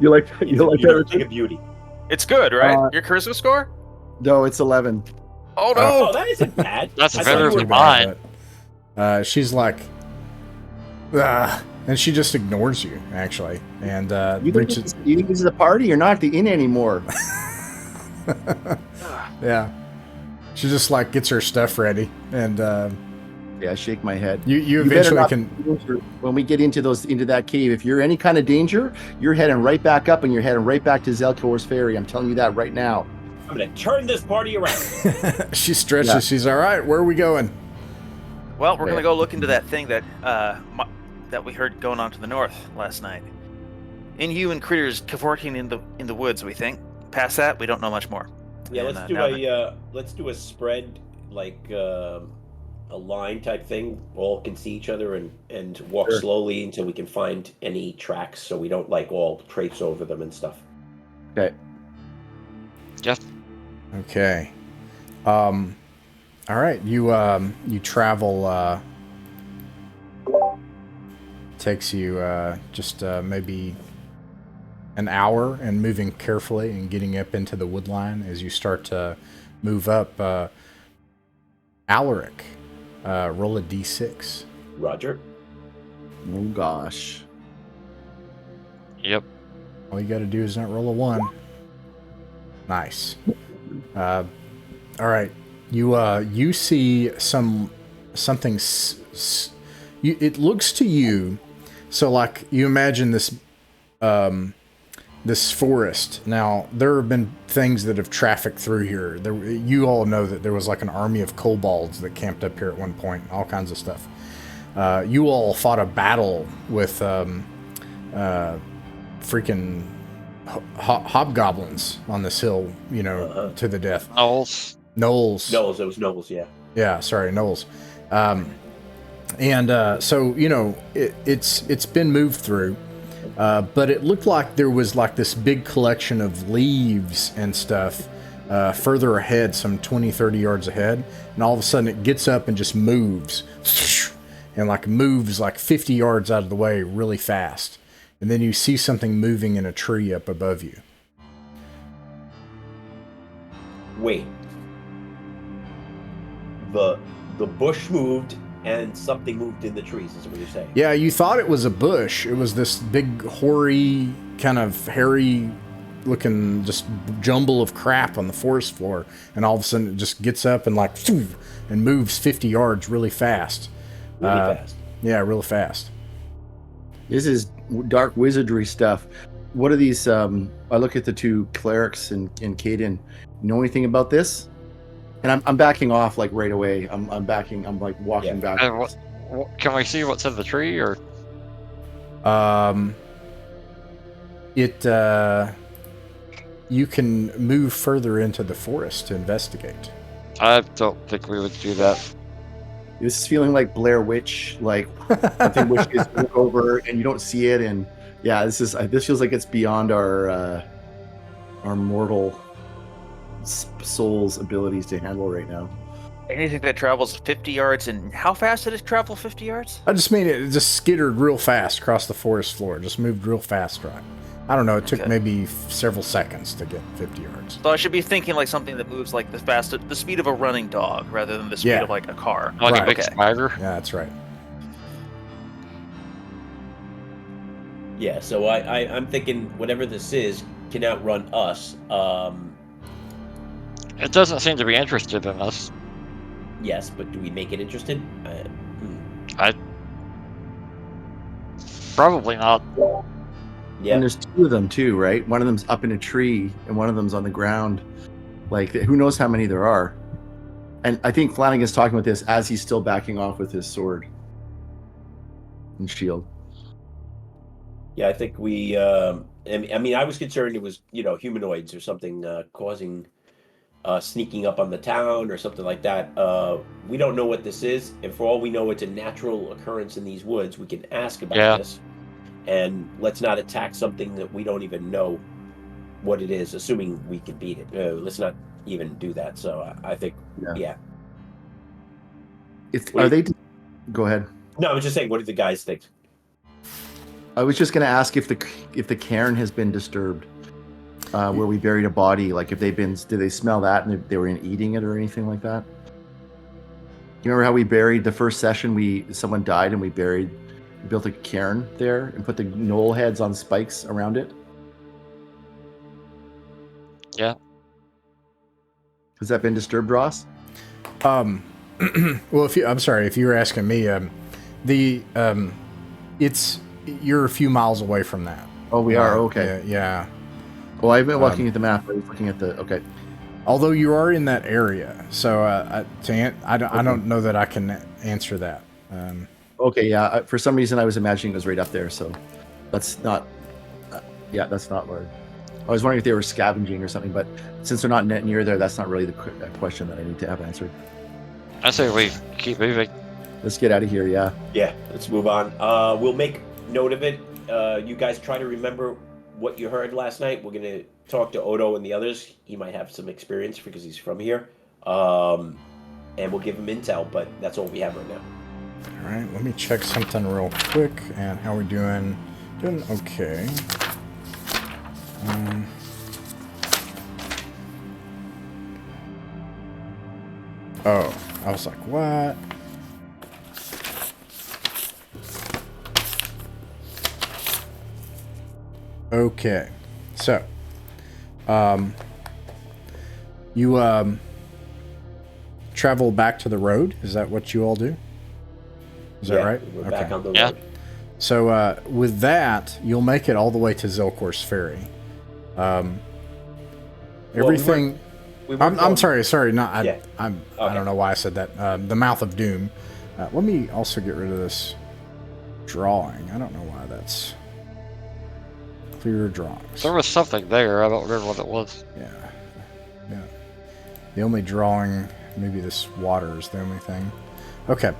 You like that? Thing of beauty. It's good, right? Your charisma score? No, it's 11. Oh no! Oh, that isn't bad. That's I thought better you were than bad. mine. She's like, and she just ignores you actually, and You think this is a party? You're not the inn anymore. Yeah, she just like gets her stuff ready, and Yeah, I shake my head. you better eventually not can. When we get into that cave, if you're any kind of danger, you're heading right back up and you're heading right back to Zelkor's Ferry. I'm telling you that right now. I'm gonna turn this party around. She stretches. Yeah. She's all right. Where are we going? Well, we're gonna go look into that thing that that we heard going on to the north last night. Inhuman critters cavorting in the woods. We think. Past that, we don't know much more. Yeah, And, let's do a spread, like a line type thing. All can see each other and walk Sure. slowly until we can find any tracks, so we don't like all traipse over them and stuff. Okay. Yes. Okay. All right. You travel. Takes you just maybe an hour, and moving carefully and getting up into the woodline as you start to move up. Alaric, roll a d6. Roger. Oh gosh. Yep. All you got to do is not roll a 1. Nice. All right. You see something. It looks to you. So like you imagine this. This forest. Now, there have been things that have trafficked through here. You all know that there was like an army of kobolds that camped up here at one point, all kinds of stuff. You all fought a battle with freaking hobgoblins on this hill, to the death. Knowles. Knowles. It was Knowles, yeah. Yeah, sorry, Knowles. So, it's been moved through. But it looked like there was like this big collection of leaves and stuff further ahead, some 20, 30 yards ahead. And all of a sudden it gets up and just moves. And like moves like 50 yards out of the way really fast. And then you see something moving in a tree up above you. Wait. the bush moved and something moved in the trees. Is what you're saying? Yeah, you thought it was a bush. It was this big, hoary, kind of hairy-looking just jumble of crap on the forest floor, and all of a sudden it just gets up and like and moves 50 yards really fast. Really fast. Yeah, real fast. This is dark wizardry stuff. What are these? I look at the two clerics and Caden. Know anything about this? And I'm backing off like right away. I'm backing. I'm like walking back. Can we see what's in the tree, or? You can move further into the forest to investigate. I don't think we would do that. This is feeling like Blair Witch, like something which is over and you don't see it. And yeah, this feels like it's beyond our mortal soul's abilities to handle right now. Anything that travels 50 yards, and how fast did it travel 50 yards? I just mean it just skittered real fast across the forest floor. Just moved real fast, right? I don't know. It took maybe several seconds to get 50 yards. So I should be thinking like something that moves like the speed of a running dog, rather than the speed of like a car. Like Right. a big spider? Yeah, that's right. Yeah. So I'm thinking whatever this is can outrun us. It doesn't seem to be interested in us. Yes, but do we make it interested? Probably not. Yeah. And there's two of them too, right? One of them's up in a tree and one of them's on the ground. Like, who knows how many there are? And I think Flanagan's talking about this as he's still backing off with his sword and shield. Yeah, I think we. I mean, I was concerned it was humanoids or something causing sneaking up on the town or something like that. We don't know what this is, and for all we know, it's a natural occurrence in these woods. We can ask about this, and let's not attack something that we don't even know what it is, assuming we can beat it. Let's not even do that. So I think, yeah. Go ahead. No, I was just saying, what do the guys think? I was just going to ask if the cairn has been disturbed, where we buried a body. Like, did they smell that and they were eating it or anything like that? You remember how we buried the first session? Someone died and we built a cairn there and put the knoll heads on spikes around it. Yeah. Has that been disturbed, Ross? Well, I'm sorry, if you were asking me, you're a few miles away from that. Oh, we are? Okay. Yeah. Well, I've been looking at the map. I was looking at okay. Although you are in that area, so I don't know that I can answer that. Okay, yeah. For some reason, I was imagining it was right up there, so that's not. That's not where. I was wondering if they were scavenging or something, but since they're not near there, that's not really the question that I need to have answered. I say we keep moving. Let's get out of here. Yeah. Yeah, let's move on. We'll make note of it. You guys try to remember what you heard last night. We're gonna talk to Odo and the others. He might have some experience because he's from here, and we'll give him intel. But that's all we have right now. All right, let me check something real quick. And how we doing? Doing okay. Oh, I was like, what? Okay, so, you, travel back to the road? Is that what you all do? Is that right? We're back on the road. Yeah. So, with that, you'll make it all the way to Zilkor's Ferry. Everything... I'm sorry, not... I don't know why I said that. The Mouth of Doom. Let me also get rid of this drawing. I don't know why that's... Clear drawings. There was something there. I don't remember what it was. Yeah. The only drawing, maybe this water is the only thing. Okay.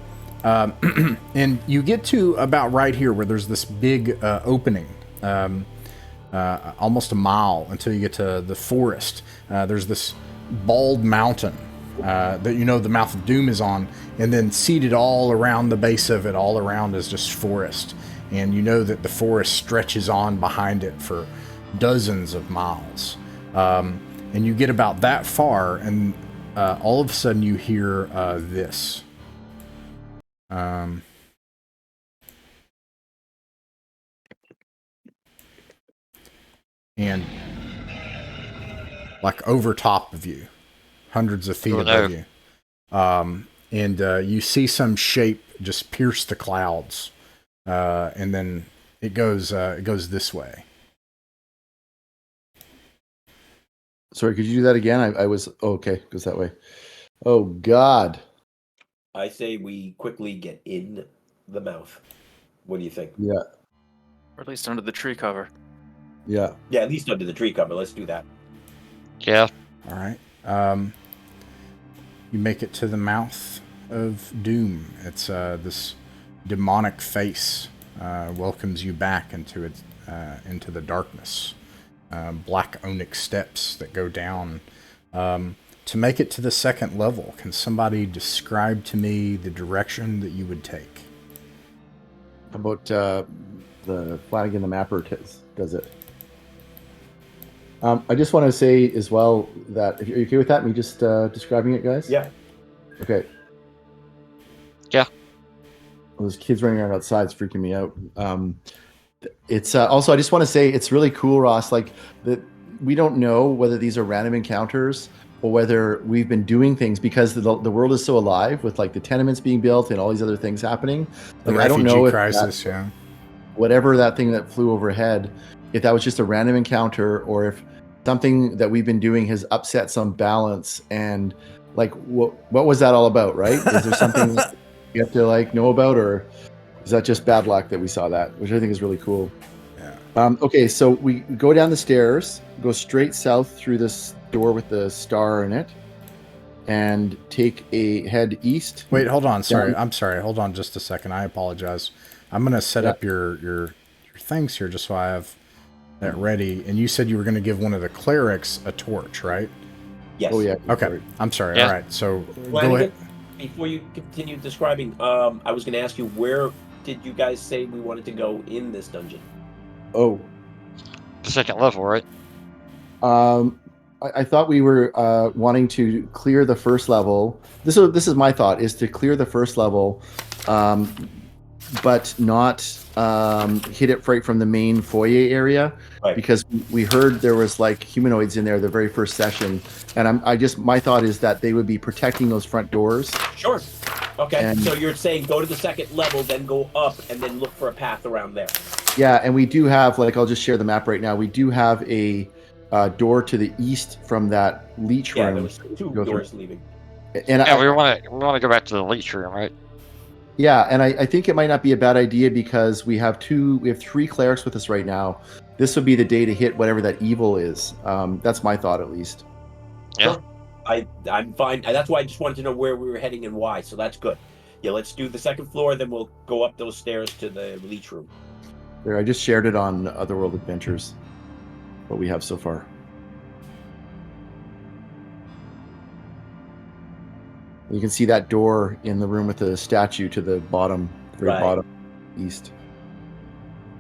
And you get to about right here where there's this big opening, almost a mile until you get to the forest. There's this bald mountain that the Mouth of Doom is on, and then seated all around the base of it, all around is just forest. And you know that the forest stretches on behind it for dozens of miles. And you get about that far, and all of a sudden you hear this. And like over top of you, hundreds of feet above you. And you see some shape just pierce the clouds. And then it goes this way. Sorry, could you do that again? I was okay. It goes that way. Oh God. I say we quickly get in the mouth. What do you think? Yeah. Or at least under the tree cover. Yeah. Yeah, at least under the tree cover. Let's do that. Yeah. All right. You make it to the mouth of doom. It's this demonic face welcomes you back into the darkness. Black onyx steps that go down. To make it to the second level, can somebody describe to me the direction that you would take? How about the Flanagan the Mapper does it? I just want to say as well that if you're okay with that, me just describing it, guys? Yeah. Okay. Yeah. Well, those kids running around outside is freaking me out. It's also, I just want to say it's really cool, Ross. Like that, we don't know whether these are random encounters or whether we've been doing things because the world is so alive with like the tenements being built and all these other things happening. Like I don't know if crisis, yeah. Whatever that thing that flew overhead, if that was just a random encounter or if something that we've been doing has upset some balance and like what was that all about, right? Is there something you have to like know about, or is that just bad luck that we saw that, which I think is really cool. Yeah. Okay, so we go down the stairs, go straight south through this door with the star in it, and take a head east. Wait, hold on. Sorry, I'm sorry. Hold on just a second. I apologize. I'm gonna set up your things here just so I have that ready. And you said you were gonna give one of the clerics a torch, right? Yes. Oh yeah. Okay. Sorry. I'm sorry. Yeah. All right. So Flanagan, go ahead. before you continue describing, I was going to ask you, where did you guys say we wanted to go in this dungeon? Oh. The second level, right? I thought we were wanting to clear the first level. This is my thought: is to clear the first level, but not hit it right from the main foyer area, Right. because we heard there was like humanoids in there the very first session, and my thought is that they would be protecting those front doors. Sure. Okay. And- so you're saying go to the second level, then go up, and then look for a path around there. Yeah, and we do have, like, I'll just share the map right now. We do have a door to the east from that leech Yeah, room. there was two Go through. doors leaving. And Yeah, we want to go back to the leech room, right? Yeah, and I think it might not be a bad idea because we have three clerics with us right now. This would be the day to hit whatever that evil is. That's my thought, at least. Yeah. Sure. I'm fine. That's why I just wanted to know where we were heading and why. So that's good. Yeah, let's do the second floor, then we'll go up those stairs to the leech room. There, I just shared it on Otherworld Adventures. What we have so far. You can see that door in the room with the statue to the bottom, very Right. bottom east.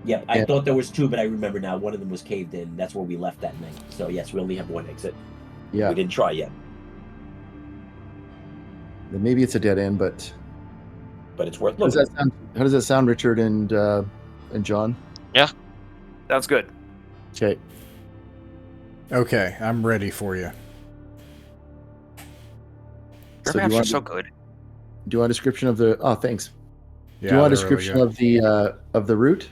Yeah, I Yeah. thought there was two, but I remember now one of them was caved in. That's where we left that night. So yes, we only have one exit. Yeah, We didn't try yet, then maybe it's a dead end, but but it's worth how does looking. how does that sound, Richard and John? Sounds good. Okay. Okay, I'm ready for you. Your So do maps you are want so good. do you want a description of the? Oh, thanks. Yeah, Do you want a they're really description of the route?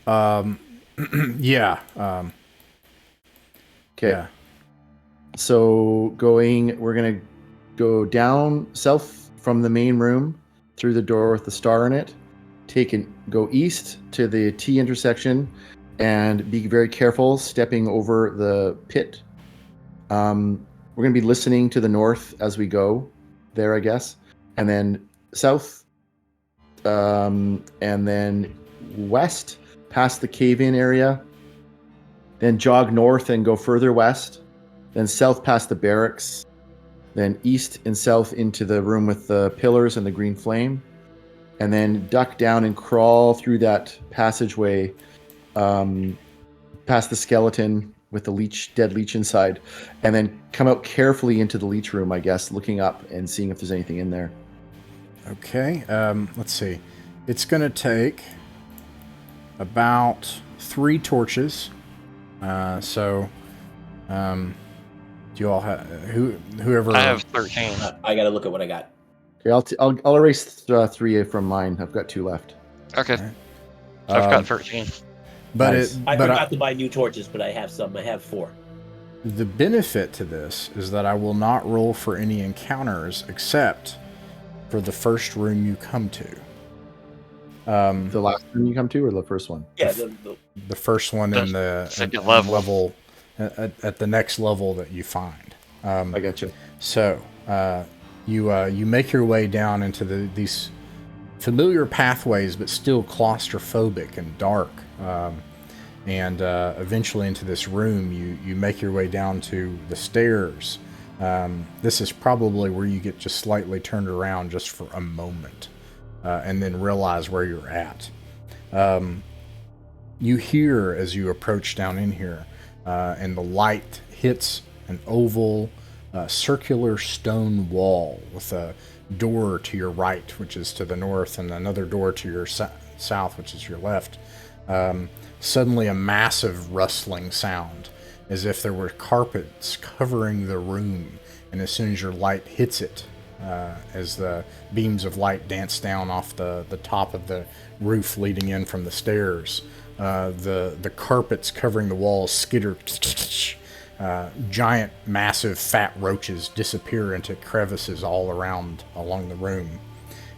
good. Yeah. Okay. Yeah. So we're gonna go south from the main room through the door with the star in it. Go east to the T intersection, and be very careful stepping over the pit. We're gonna be listening to the north as we go there, I guess, and then south, and then west past the cave-in area. Then jog north and go further west. Then south past the barracks, then east and south into the room with the pillars and the green flame, and then duck down and crawl through that passageway past the skeleton with the dead leech inside, and then come out carefully into the leech room, I guess, looking up and seeing if there's anything in there. Okay, let's see. It's going to take about 3 torches. Do you all have whoever? I have 13. I got to look at what I got. Okay, I'll erase 3 from mine. I've got 2 left. Okay. Right. I've got 13. But Nice. I forgot to buy new torches, but I have some. I have 4. The benefit to this is that I will not roll for any encounters except for the first room you come to. The last room you come to, or the first one? Yeah, The first one in the second level. At the next level that you find. I got you. So you make your way down into these familiar pathways, but still claustrophobic and dark. And eventually into this room, you make your way down to the stairs. This is probably where you get just slightly turned around just for a moment, and then realize where you're at. You hear as you approach down in here, and the light hits an oval, circular stone wall with a door to your right, which is to the north, and another door to your south, which is your left. Suddenly a massive rustling sound, as if there were carpets covering the room, and as soon as your light hits it, as the beams of light dance down off the top of the roof leading in from the stairs, the carpets covering the walls skitter. Giant, massive, fat roaches disappear into crevices all along the room.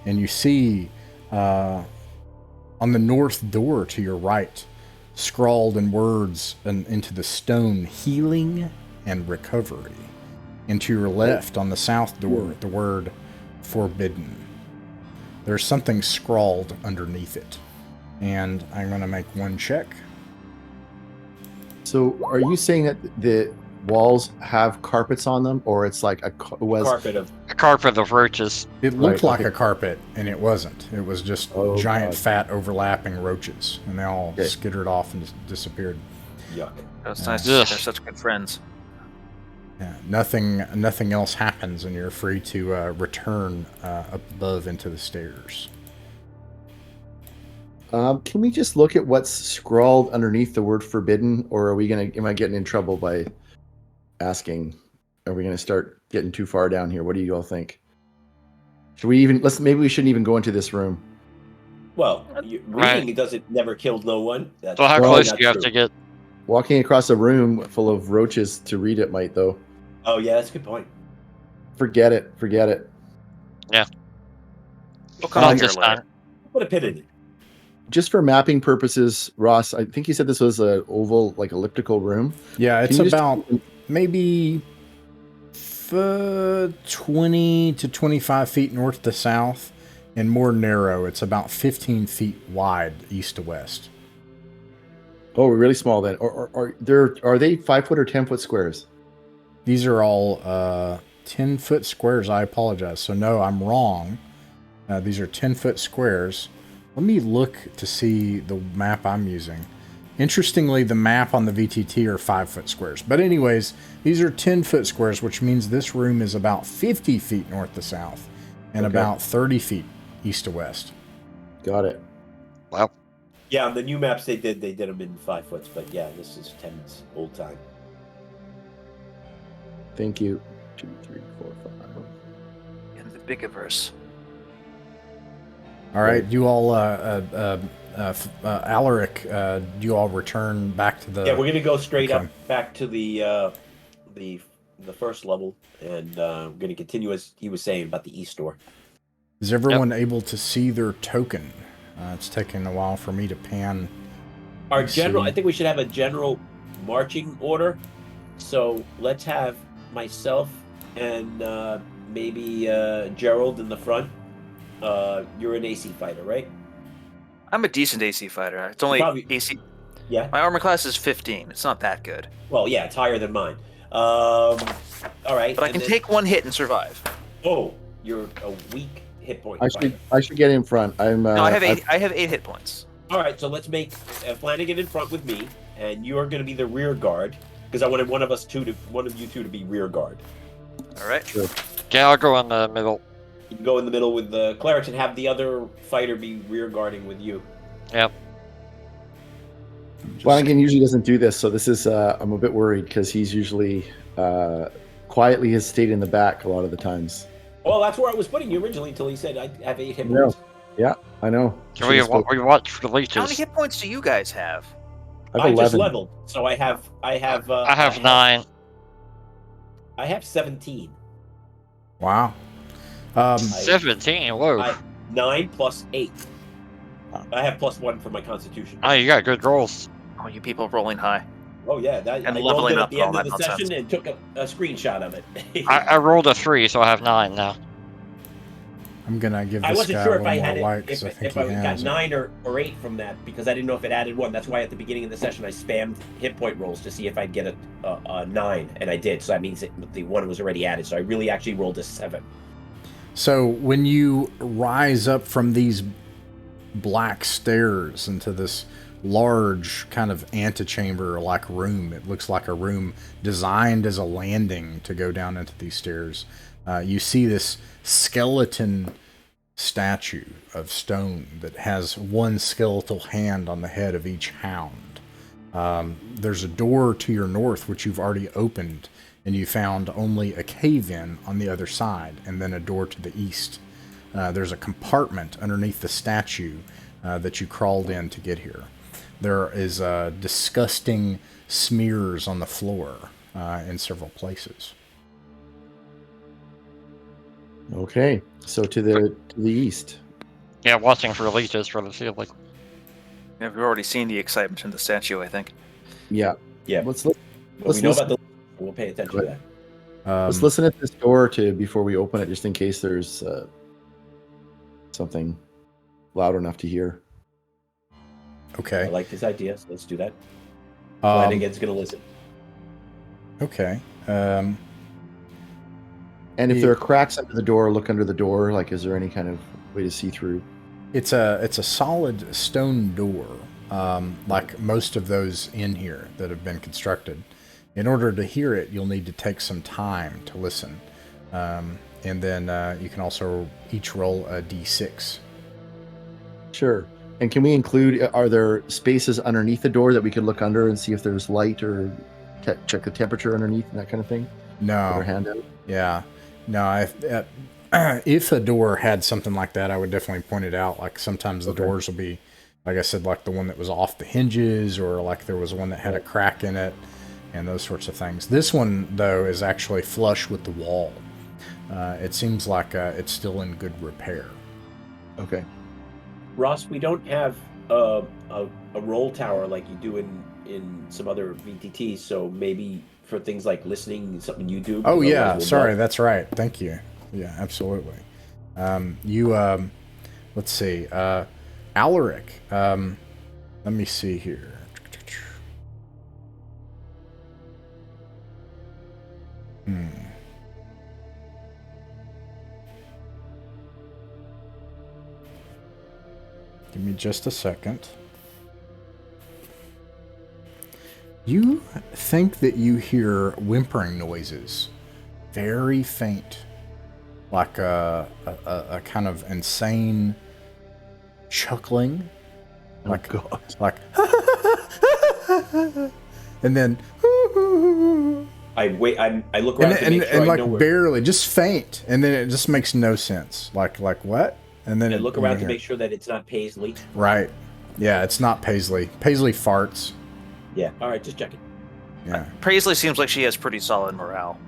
And you see on the north door to your right, scrawled in words into the stone, healing and recovery. And to your left on the south door, the word forbidden. There's something scrawled underneath it. And I'm going to make one check. So, are you saying that the walls have carpets on them, or it's like a carpet of A carpet of roaches. It looked Right, like okay. a carpet, and it wasn't. It was just Oh, giant, God. fat, overlapping roaches, and they all Okay. skittered off and disappeared. yuck. It's nice. Ugh. They're such good friends. Yeah, nothing else happens, and you're free to return above into the stairs. Can we just look at what's scrawled underneath the word forbidden, or am I getting in trouble by asking? Are we gonna start getting too far down here? What do you all think? Should we maybe we shouldn't even go into this room. Well, Right. reading it doesn't never killed no one. That's So how Well, close not do you have true. to get? Walking across a room full of roaches to read it might, though. Oh yeah, that's a good point. Forget it. We'll come Not back here this later. time. Put a pin in it. Just for mapping purposes, Ross, I think you said this was an oval, like elliptical room. Yeah, it's Can you just- about maybe 20 to 25 feet north to south, and more narrow. It's about 15 feet wide east to west. Oh, really small then. Or are they 5-foot or 10-foot squares? These are all 10-foot squares. I apologize. So no, I'm wrong. These are 10-foot squares. Let me look to see the map I'm using. Interestingly, the map on the VTT are 5-foot squares. But anyways, these are 10-foot squares, which means this room is about 50 feet north to south and Okay. about 30 feet east to west. Got it. Wow. Yeah, on the new maps they did them in 5 foots, but yeah, this is 10's old time. Thank you. 2, 3, 4, 5. In the Bigiverse. All right, you all, Alaric, do you all return back to the... Yeah, we're gonna go straight okay. up back to the first level, and we're gonna continue as he was saying about the east door. Is everyone able to see their token? It's taking a while for me to pan. Our Let's general, see. I think we should have a general marching order. So let's have myself and maybe Gerald in the front. You're an AC fighter, right? I'm a decent AC fighter. It's only Probably- AC. Yeah. My armor class is 15. It's not that good. Well, yeah, it's higher than mine. All right. But I and can then- take one hit and survive. Oh, you're a weak hit point. I should get in front. I'm. No, I have 8 hit points. All right, so let's make Flanagan in front with me, and you're going to be the rear guard, because I wanted one of you two to be rear guard. All right. Sure. Yeah, I'll go in the middle. You can go in the middle with the clerics and have the other fighter be rear guarding with you. Yep. Flanagan usually doesn't do this, so this is I'm a bit worried because he's usually quietly has stayed in the back a lot of the times. Well, that's where I was putting you originally until he said I have 8 hit No. points. Yeah, I know. Can we watch for the How many leeches? hit points do you guys have? I have I just 11. leveled, so I have 9. I have 17. Wow. 17. Whoa. 9 plus 8. I have +1 for my constitution. Oh, you got good rolls. Oh, you people rolling high. Oh yeah, that And I leveling rolled it up at the and end all of the that session nonsense. and took a screenshot of it. I rolled a 3, so I have 9 now. I'm gonna give I this wasn't guy sure a if little I more had light it, because I if think I he got has it. 9 or 8 from that because I didn't know if it added 1. That's why at the beginning of the session I spammed hit point rolls to see if I'd get a 9, and I did. So that means that the 1 was already added. So I really actually rolled a 7. So when you rise up from these black stairs into this large kind of antechamber like room, it looks like a room designed as a landing to go down into these stairs. You see this skeleton statue of stone that has one skeletal hand on the head of each hound. There's a door to your north which you've already opened, and you found only a cave-in on the other side, and then a door to the east. There's a compartment underneath the statue that you crawled in to get here. There is disgusting smears on the floor in several places. Okay, so to the east. Yeah, watching for leeches for the ceiling. Yeah, we've already seen the excitement in the statue, I think. Yeah. Yeah. Let's But Let's we know listen. about the. We'll pay attention to that. let's listen at this door before we open it, just in case there's something loud enough to hear. Okay. I like his idea, so let's do that. Um, Flanagan's gonna listen. okay. And if there are cracks under the door, look under the door. Like, is there any kind of way to see through? It's a solid stone door, like most of those in here that have been constructed. In order to hear it, you'll need to take some time to listen. And then you can also each roll a d6. Sure. And can we include, are there spaces underneath the door that we could look under and see if there's light or check the temperature underneath and that kind of thing? Put our No. hand out. Yeah. No, if a door had something like that, I would definitely point it out. Like sometimes the Okay. doors will be, like I said, like the one that was off the hinges, or like there was one that had a crack in it, and those sorts of things. This one, though, is actually flush with the wall. It seems like it's still in good repair. Okay. Ross, we don't have a roll tower like you do in some other VTTs, so maybe for things like listening, something you do. Oh because yeah, otherwise we'll sorry, know. that's right. Thank you. Yeah, absolutely. Let's see, Alaric. Let me see here. Give me just a second. You think that you hear whimpering noises, very faint, like a kind of insane chuckling, like God. like, and then I wait. I look around to make sure and I like know where. barely, just faint, and then it just makes no sense. Like what? And then I look around to you make sure that it's not Paisley. right. Yeah, it's not Paisley. Paisley farts. Yeah. All right, just checking. Yeah, Paisley seems like she has pretty solid morale.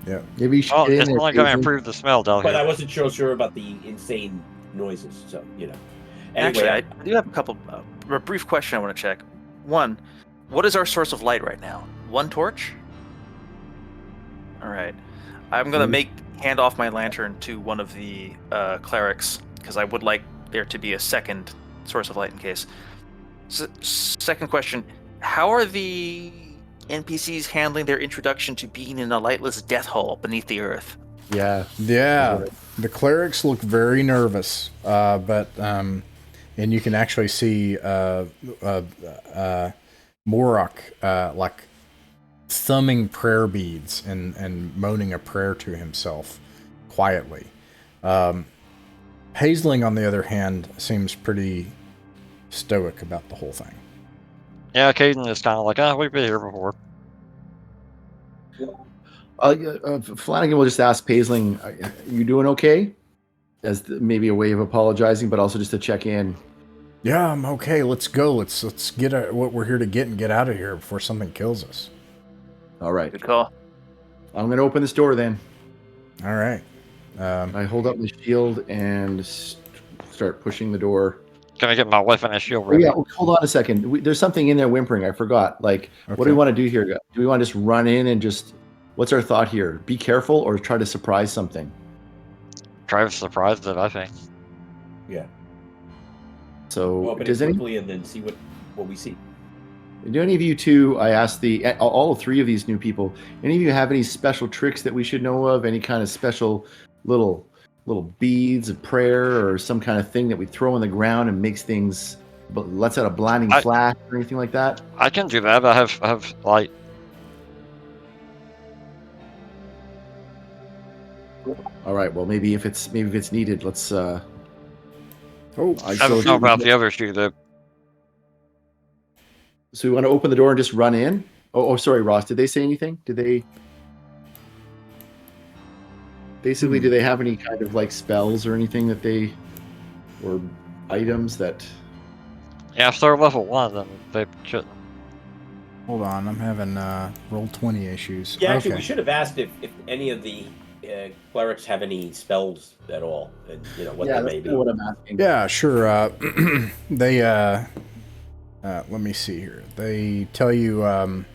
yeah. Maybe you should Oh, get it's in there, only going to Paisley. improve the smell down But I here. wasn't sure about the insane noises, so you know. Anyway, Actually, I do have a couple. A brief question I want to check. One, what is our source of light right now? One torch? All right. I'm going to hand off my lantern to one of the clerics, because I would like there to be a second source of light in case. Second question, how are the NPCs handling their introduction to being in a lightless death hole beneath the earth? Yeah. Yeah, the clerics look very nervous, but and you can actually see Morak like thumbing prayer beads and moaning a prayer to himself quietly. Hazeling, on the other hand, seems pretty stoic about the whole thing. Yeah, Caden is kind of like, we've been here before. Flanagan will just ask Paisling, you doing okay? As maybe a way of apologizing, but also just to check in. Yeah, I'm okay. Let's go. Let's get what we're here to get and get out of here before something kills us. All right. Good call. I'm going to open this door then. All right. I hold up the shield and start pushing the door. Can I get my weapon and shield Oh, ready? yeah, hold on a second. There's something in there whimpering. I forgot. Like, what do we want to do here? Do we want to just run in and just... What's our thought here? Be careful or try to surprise something? Try to surprise it, I think. Yeah. So, Open does it any... quickly and then see what we see. Do any of you two, I asked all three of these new people, any of you have any special tricks that we should know of? Any kind of special little beads of prayer or some kind of thing that we throw on the ground and makes things, lets out a blinding flash or anything like that? I can do that. I have light. All right. Well, maybe if it's needed, let's. I don't know about the other two though. So we want to open the door and just run in? Oh, sorry, Ross. Did they say anything? Did they? Basically, do they have any kind of like spells or anything that they, or items that? Yeah, if they're level 1, then they shouldn't. Hold on, I'm having roll 20 issues. Yeah, actually, we should have asked if any of the clerics have any spells at all, and what they may be. What I'm asking. Yeah, sure. They let me see here. They tell you.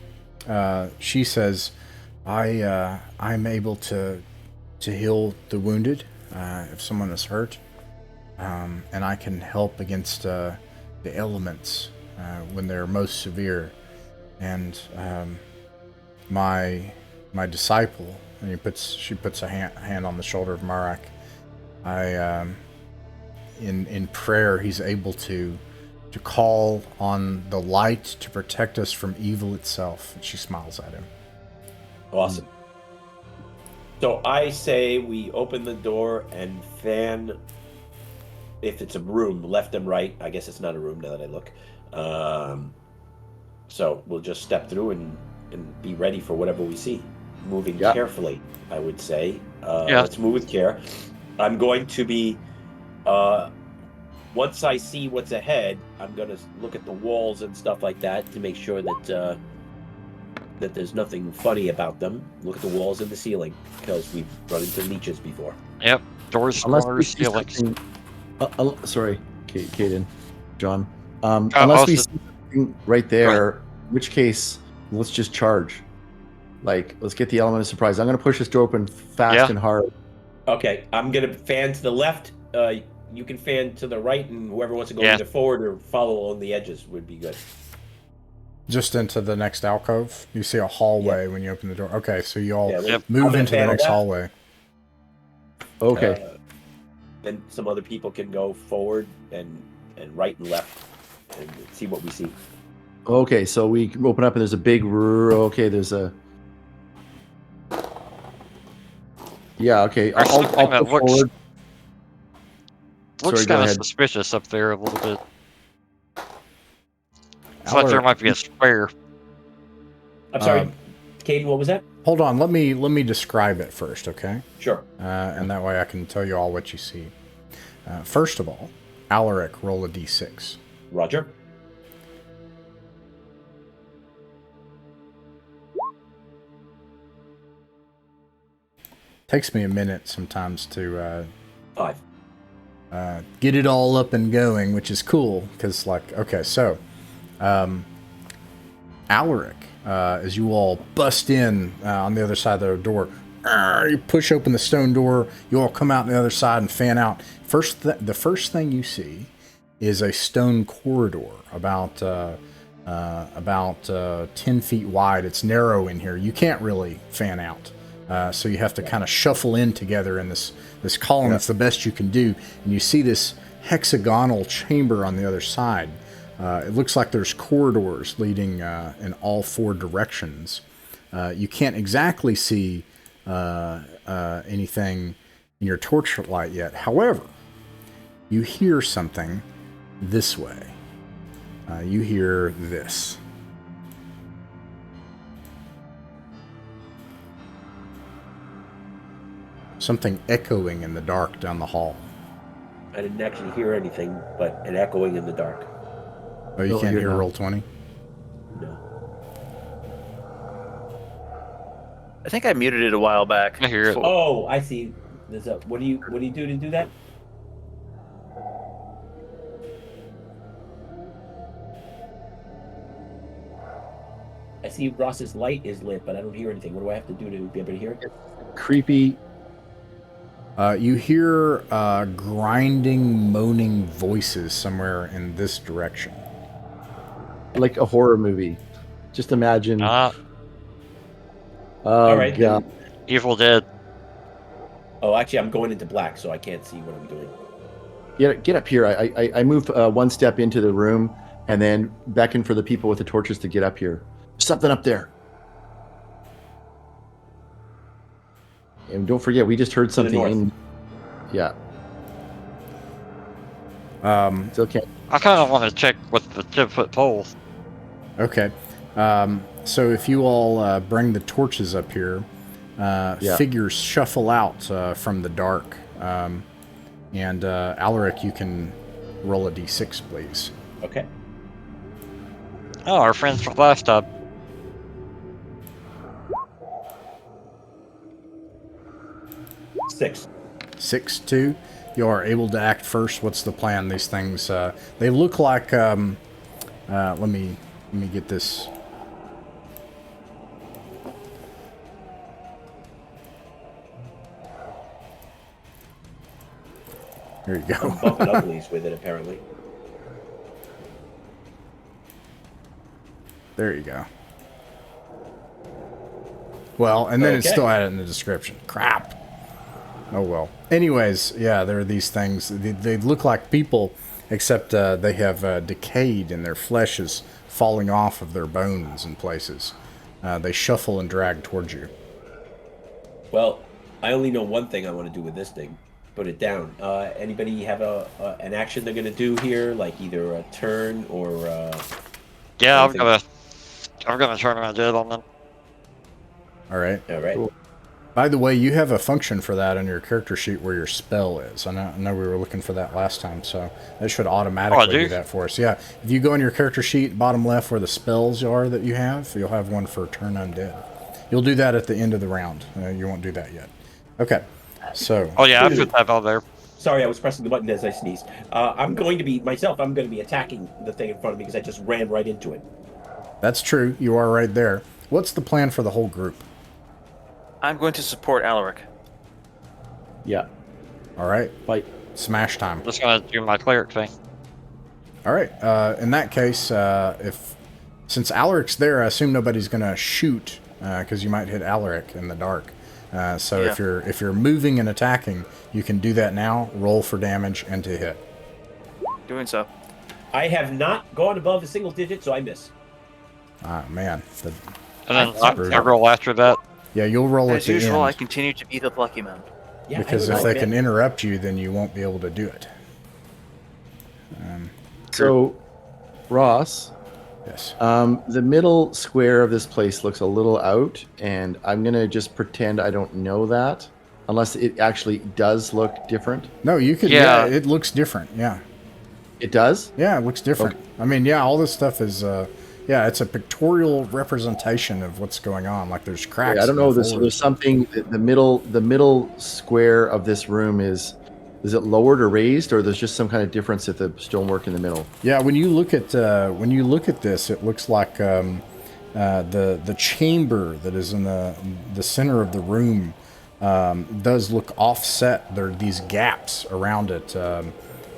She says, I'm able to heal the wounded if someone is hurt, and I can help against the elements when they're most severe. And my disciple, and she puts a hand on the shoulder of Marak. In prayer, he's able to call on the light to protect us from evil itself. And she smiles at him. Awesome. So I say we open the door and fan, if it's a room, left and right. I guess it's not a room now that I look. So we'll just step through and be ready for whatever we see. Moving carefully, I would say. Let's move with care. I'm going to be... once I see what's ahead, I'm going to look at the walls and stuff like that to make sure that that there's nothing funny about them. Look at the walls and the ceiling, because we've run into leeches before. Yep, doors, corners, ceilings. Sorry, Caden, John. Unless we see something right there, in which case, let's just charge. Like, let's get the element of surprise. I'm going to push this door open fast and hard. Okay, I'm going to fan to the left. You can fan to the right, and whoever wants to go either forward or follow along the edges would be good. Just into the next alcove? You see a hallway when you open the door. Okay, so you all move into the next hallway. Okay. Then some other people can go forward and right and left and see what we see. Okay, so we open up and there's a big... Okay, there's a... Yeah, okay. I'll put forward. Looks kind of suspicious up there a little bit. It's like there might be a square. I'm sorry, Caden, what was that? Hold on, let me describe it first, okay? Sure. And that way I can tell you all what you see. First of all, Alaric, roll a d6. Roger. Takes me a minute sometimes to 5. Get it all up and going, which is cool, because, like, okay, so, Alaric, as you all bust in on the other side of the door, you push open the stone door, you all come out on the other side and fan out. The first thing you see is a stone corridor about 10 feet wide. It's narrow in here. You can't really fan out. So you have to kind of shuffle in together in this column. That's the best you can do. And you see this hexagonal chamber on the other side. It looks like there's corridors leading in all 4 directions. You can't exactly see anything in your torchlight yet. However, you hear something this way. You hear this. Something echoing in the dark down the hall. I didn't actually hear anything, but an echoing in the dark. Oh, you can't hear roll 20? No. I think I muted it a while back. I hear it. Oh, I see. There's a. What do you do to do that? I see Ross's light is lit, but I don't hear anything. What do I have to do to be able to hear it? Creepy. You hear grinding, moaning voices somewhere in this direction. Like a horror movie. Just imagine. Ah, All right. God. Evil Dead. Oh, actually, I'm going into black, so I can't see what I'm doing. Get up here. I move one step into the room and then beckon for the people with the torches to get up here. There's something up there. And don't forget, we just heard the something north. in. Yeah. It's okay. I kind of want to check with the 10-foot poles. Okay. So if you all bring the torches up here, figures shuffle out from the dark. And Alaric, you can roll a d6, please. Okay. Oh, our friends from last time. Six. 6-2. You are able to act first. What's the plan? These things, they look like. Let me get this. There you I'm go. bumping uglies with it, apparently. There you go. Well, and then it Okay. still had it in the description. Crap. Oh well. Anyways, yeah, there are these things. They look like people, except they have decayed and their flesh is falling off of their bones in places. They shuffle and drag towards you. Well, I only know one thing I want to do with this thing. Put it down. Anybody have an action they're gonna do here, like either a turn or? Yeah, anything? I'm gonna turn my dead on them. All right. All right. Cool. By the way, you have a function for that on your character sheet where your spell is. I know we were looking for that last time, so that should automatically do that for us. Yeah, if you go in your character sheet, bottom left where the spells are that you have, you'll have one for Turn Undead. You'll do that at the end of the round. You won't do that yet. Okay, so... Oh yeah, I put that on there. Sorry, I was pressing the button as I sneezed. I'm going to be attacking the thing in front of me because I just ran right into it. That's true. You are right there. What's the plan for the whole group? I'm going to support Alaric. Yeah. All right. Fight. Smash time. I'm just gonna do my cleric thing. All right. In that case, since Alaric's there, I assume nobody's gonna shoot because you might hit Alaric in the dark. So Yeah. if you're moving and attacking, you can do that now. Roll for damage and to hit. Doing so. I have not gone above a single digit, so I miss. Ah man. And then I roll after that. Yeah, you'll roll at As the usual, I end continue to be the lucky man. Yeah, because I if would they can admit. interrupt you, then you won't be able to do it. So, Ross, Yes. the middle square of this place looks a little out, and I'm going to just pretend I don't know that, unless it actually does look different. No, you could. Yeah. Yeah, it looks different. Yeah. It does? Yeah, it looks different. I mean, yeah, all this stuff is. Yeah, it's a pictorial representation of what's going on. Like there's cracks. I don't in know. the There's floors. something. The middle square of this room is it lowered or raised, or there's just some kind of difference at the stonework in the middle? Yeah, when you look at this, it looks like the chamber that is in the center of the room does look offset. There are these gaps around it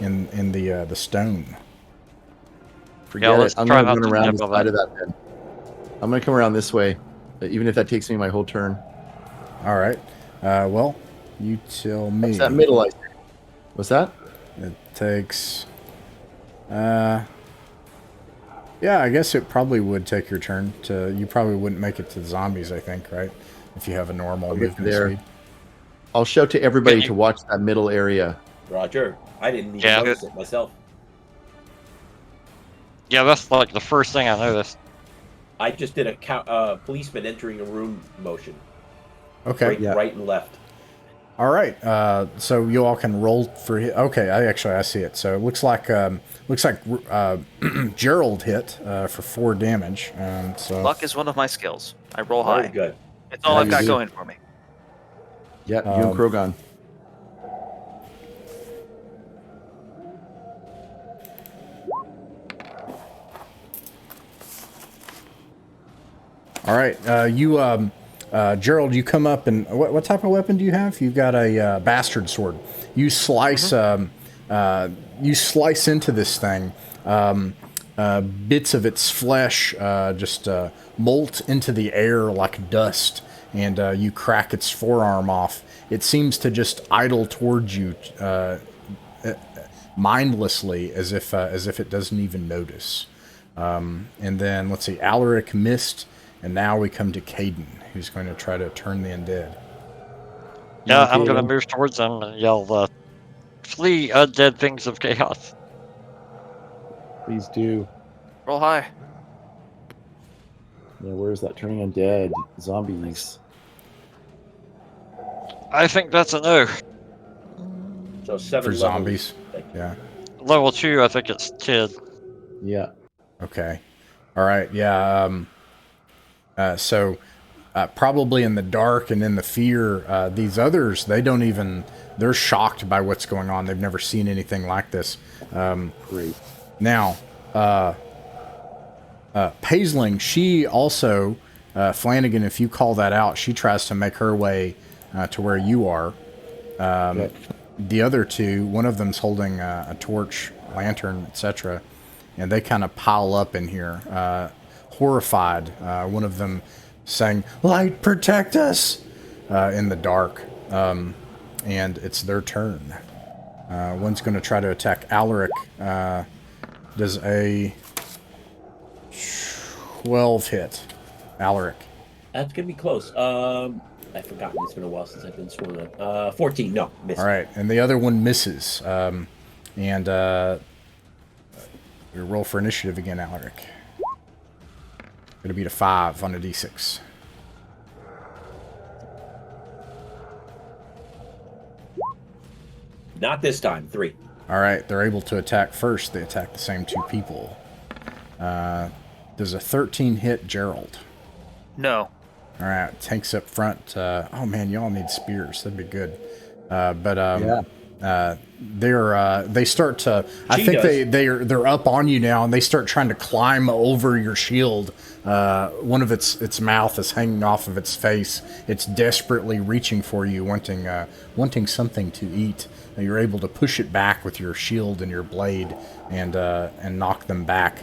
in the stone. Forget let's it. I'm try going to not run to around the nibble side that. of that then. I'm going to come around this way, even if that takes me my whole turn. All right. Well, you tell me. It's that middle. What's that? It takes. It Yeah, I guess it probably would take your turn to. You probably wouldn't make it to the zombies, I think, right? If you have a normal I'll get movement there. speed. I'll shout to everybody Wait, to watch that middle area. Roger. I didn't even Yeah. notice it myself. Yeah, that's like the first thing I noticed. I just did a policeman entering a room motion. Okay. Right and left. All right. So you all can roll for hit. Okay. I see it. So it looks like Gerald hit for 4 damage. So Luck is one of my skills. I roll Very high. good. It's all Yeah, I've you got do. going for me. Yeah, you and Krogan. all right. Gerald, you come up and what type of weapon do you have? You've got a bastard sword. You slice you slice into this thing. Bits of its flesh just molt into the air like dust, and you crack its forearm off. It seems to just idle towards you mindlessly, as if it doesn't even notice. And then let's see, Alaric missed, and now we come to Caden, who's going to try to turn the undead. Yeah, Okay, I'm gonna then. move towards them and yell, "Flee, undead things of chaos!" Please do. Roll high. Yeah, where's that turning undead? Zombies. I think that's a no. So 7 For levels. zombies. Yeah. Level 2, I think it's 10. Yeah. Okay. All right. Yeah. So probably in the dark and in the fear, these others, they're shocked by what's going on. They've never seen anything like this. Great. Now, Paisling, she also, Flanagan, if you call that out, she tries to make her way to where you are. Okay. The other two, one of them's holding a torch, lantern, etc., and they kind of pile up in here, horrified. One of them saying, "Light, protect us!" In the dark. And it's their turn. One's going to try to attack Alaric. Does a 12 hit? Alaric. That's gonna be close. I've forgotten. It's been a while since I've been sworn on. 14. No, missed. All right, and the other one misses. And we roll for initiative again, Alaric. Gonna beat a 5 on a d6. Not this time. 3. All right, they're able to attack first. They attack the same 2 people. Does a 13 hit Gerald? No. All right, tanks up front. Oh man, y'all need spears. That'd be good. They start to. I think they're up on you now, and they start trying to climb over your shield. One of its mouth is hanging off of its face. It's desperately reaching for you, wanting something to eat. You're able to push it back with your shield and your blade, and knock them back.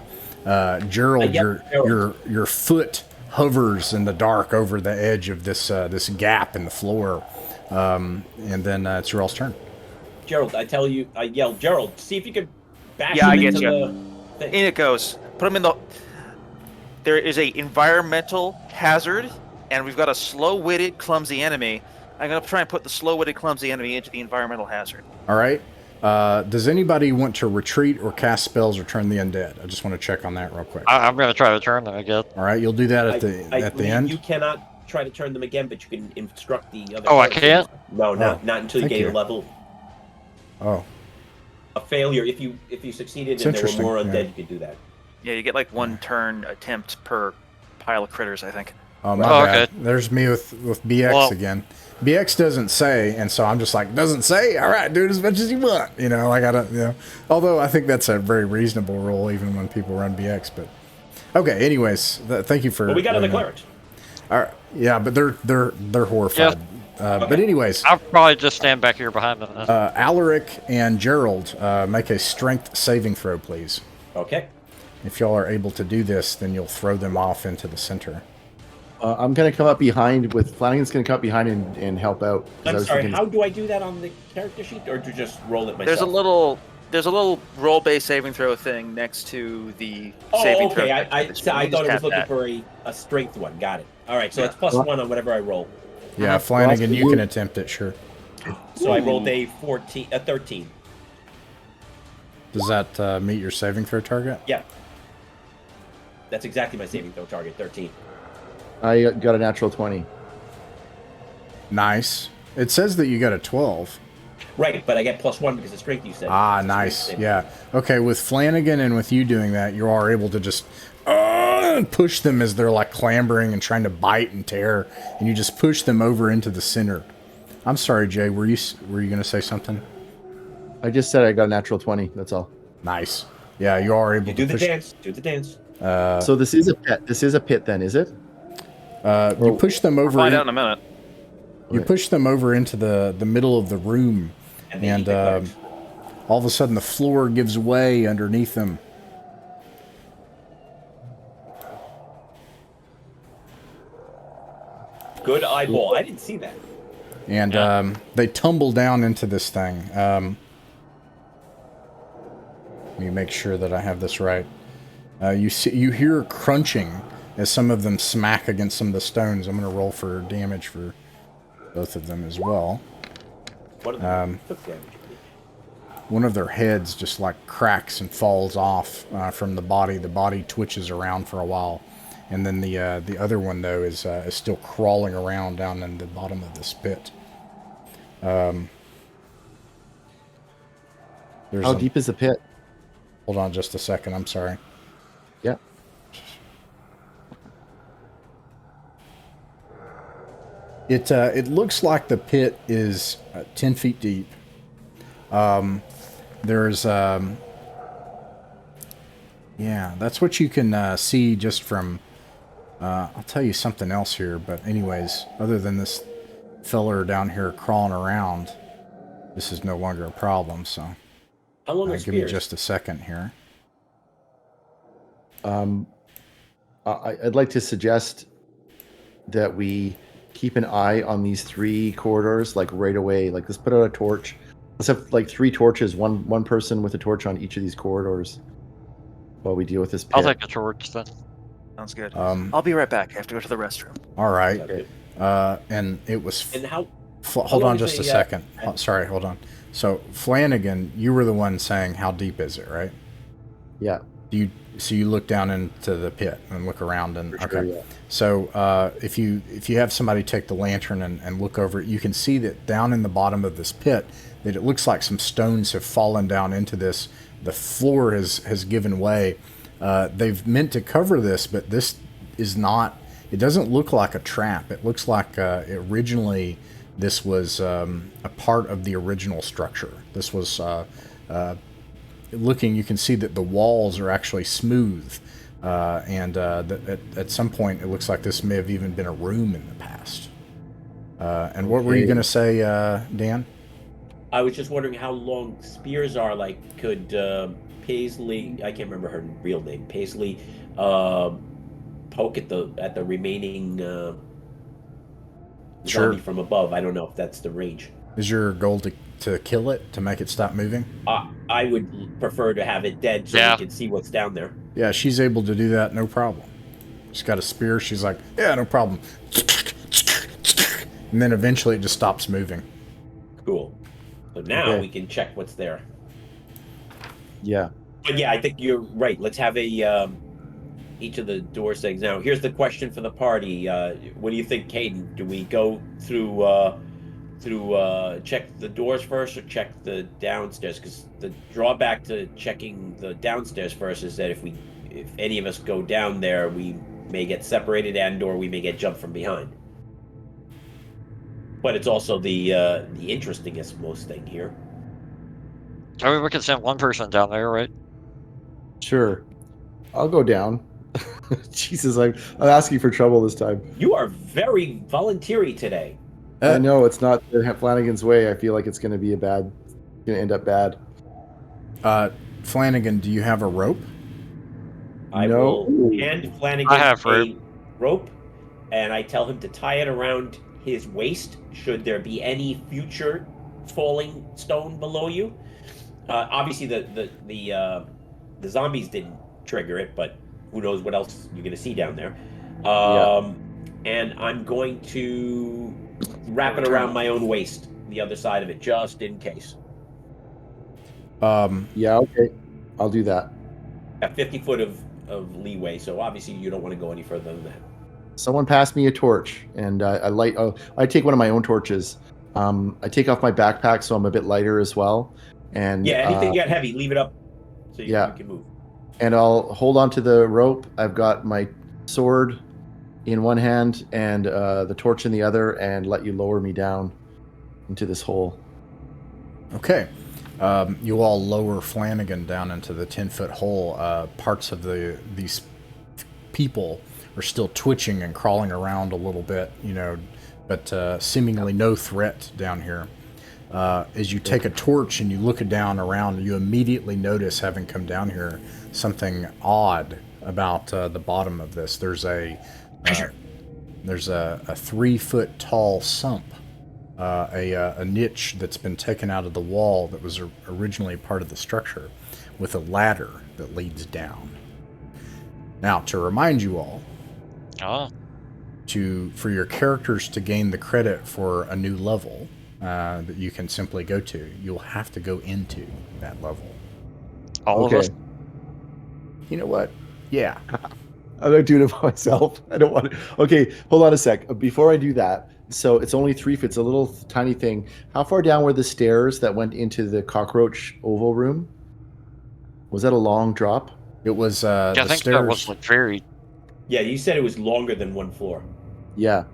Gerald, your foot hovers in the dark over the edge of this gap in the floor, and then it's your all's turn. Gerald, I yelled, Gerald, see if you can bash Yeah, him I get into you. the thing. In it goes. Put him in the. There is a environmental hazard, and we've got a slow-witted, clumsy enemy. I'm gonna try and put the slow-witted, clumsy enemy into the environmental hazard. All right. Does anybody want to retreat or cast spells or turn the undead? I just want to check on that real quick. I'm gonna try to turn them again. All right, you'll do that at the end. You cannot try to turn them again, but you can instruct the other. Oh, I characters. can't? No, not until you thank get a you. level. Oh, A failure. If you succeeded It's and there were interesting, more undead, yeah. you could do that. Yeah, you get like 1 turn attempt per pile of critters, I think. oh my Oh, bad. okay. There's me with BX Well- again. BX doesn't say, and so I'm just like, doesn't say. All right, do it as much as you want. I gotta. Although I think that's a very reasonable rule, even when people run BX. But okay. Anyways, thank you for. But we got other letting me know. clerics. All right. Yeah, but they're horrified. But anyways, I'll probably just stand back here behind them. Then. Alaric and Gerald, make a strength saving throw, please. Okay. If y'all are able to do this, then you'll throw them off into the center. I'm going to come up behind with Flanagan's going to come up behind and help out. 'cause I I'm was sorry. thinking- How do I do that on the character sheet, or to just roll it myself? There's a little There's a little roll-based saving throw thing next to the Oh, saving throw. okay. text I message. You thought just it was tap looking that. for a strength one. Got it. All right, so Yeah. it's +1 on whatever I roll. Yeah, Flanagan, you can attempt it, sure. So I rolled a 13. Does that meet your saving throw target? Yeah. That's exactly my saving throw target, 13. I got a natural 20. Nice. It says that you got a 12. Right, but I get +1 because of strength, you said. Ah, It's a nice. strength saving. Yeah. Okay, with Flanagan and with you doing that, you are able to just push them as they're like clambering and trying to bite and tear, and you just push them over into the center. I'm sorry, Jay. Were you going to say something? I just said I got a natural 20. That's all. Nice. Yeah, you are able You to do the push. dance. Do the dance. So this is a pit. This is a pit, then, is it? You push them over. Find out in a minute. You push them over into the middle of the room, And they eat the cards. all of a sudden the floor gives way underneath them. Good eyeball. I didn't see that. And they tumble down into this thing. Let me make sure that I have this right. You hear crunching as some of them smack against some of the stones. I'm going to roll for damage for both of them as well. One of them took damage. One of their heads just like cracks and falls off from the body. The body twitches around for a while, and then the other one though is still crawling around down in the bottom of this pit. There's How deep is the pit? Hold on just a second. I'm sorry. Yeah. It looks like the pit is 10 feet deep. There's yeah, that's what you can see just from. I'll tell you something else here, but anyways, other than this feller down here crawling around, this is no longer a problem. So, How long are give me spears? just a second here. I'd like to suggest that we keep an eye on these 3 corridors, like right away. Like, let's put out a torch. Let's have like 3 torches, one person with a torch on each of these corridors while we deal with this pit. I'll take a torch then. Sounds good. I'll be right back. I have to go to the restroom. All right. Okay. And it was. And how? Hold long on is just a the, second. Sorry, hold on. So Flanagan, you were the one saying how deep is it, right? Yeah. So you look down into the pit and look around and For sure, yeah. So if you have somebody take the lantern and look over it, you can see that down in the bottom of this pit that it looks like some stones have fallen down into this. The floor has given way. They've meant to cover this, but this is not. It doesn't look like a trap. It looks like originally this was a part of the original structure. This was looking. You can see that the walls are actually smooth, and at some point it looks like this may have even been a room in the past. And what were you going to say, Dan? I was just wondering how long spears are. Like, could Paisley? I can't remember her real name. Paisley poke at the remaining Sure. zombie from above. I don't know if that's the range. Is your goal to kill it, to make it stop moving? I would prefer to have it dead so Yeah. we can see what's down there. Yeah, she's able to do that, no problem. She's got a spear. She's like, yeah, no problem. And then eventually it just stops moving. Cool. So now Okay. we can check what's there. Yeah. But yeah, I think you're right. Let's have a each of the door things. Now, here's the question for the party. What do you think, Caden? Do we go through check the doors first or check the downstairs? Because the drawback to checking the downstairs first is that if any of us go down there, we may get separated and/or we may get jumped from behind. But it's also the interestingest most thing here. I mean, we can send one person down there, right? Sure. I'll go down. Jesus, I'm asking for trouble this time. You are very volunteery today. I know it's not Flanagan's way. I feel like it's going to end up bad. Flanagan, do you have a rope? I No. will hand Flanagan I have a rope, and I tell him to tie it around his waist should there be any future falling stone below you. Obviously, the zombies didn't trigger it, but who knows what else you're going to see down there. And I'm going to wrap it around my own waist, the other side of it, just in case. Yeah, okay. I'll do that. Got 50 foot of leeway, so obviously you don't want to go any further than that. Someone passed me a torch, and I light. Oh, I take one of my own torches. I take off my backpack, so I'm a bit lighter as well. And Yeah, anything you got heavy, leave it up so you can move. And I'll hold on to the rope. I've got my sword in one hand and the torch in the other, and let you lower me down into this hole. Okay. You all lower Flanagan down into the 10-foot hole. Parts of these people are still twitching and crawling around a little bit, but seemingly no threat down here. As you take a torch and you look down around, you immediately notice, having come down here, something odd about the bottom of this. There's a 3-foot tall sump, a niche that's been taken out of the wall that was originally part of the structure, with a ladder that leads down. Now, to remind you all, for your characters to gain the credit for a new level that you can simply go to, you'll have to go into that level. All of us? You know what? Yeah. I'm not doing it by myself. I don't want to. Okay, hold on a sec. Before I do that, so it's only 3 feet. It's a little tiny thing. How far down were the stairs that went into the cockroach oval room? Was that a long drop? It was. I think stairs. that was like very. Yeah, you said it was longer than one floor. Yeah.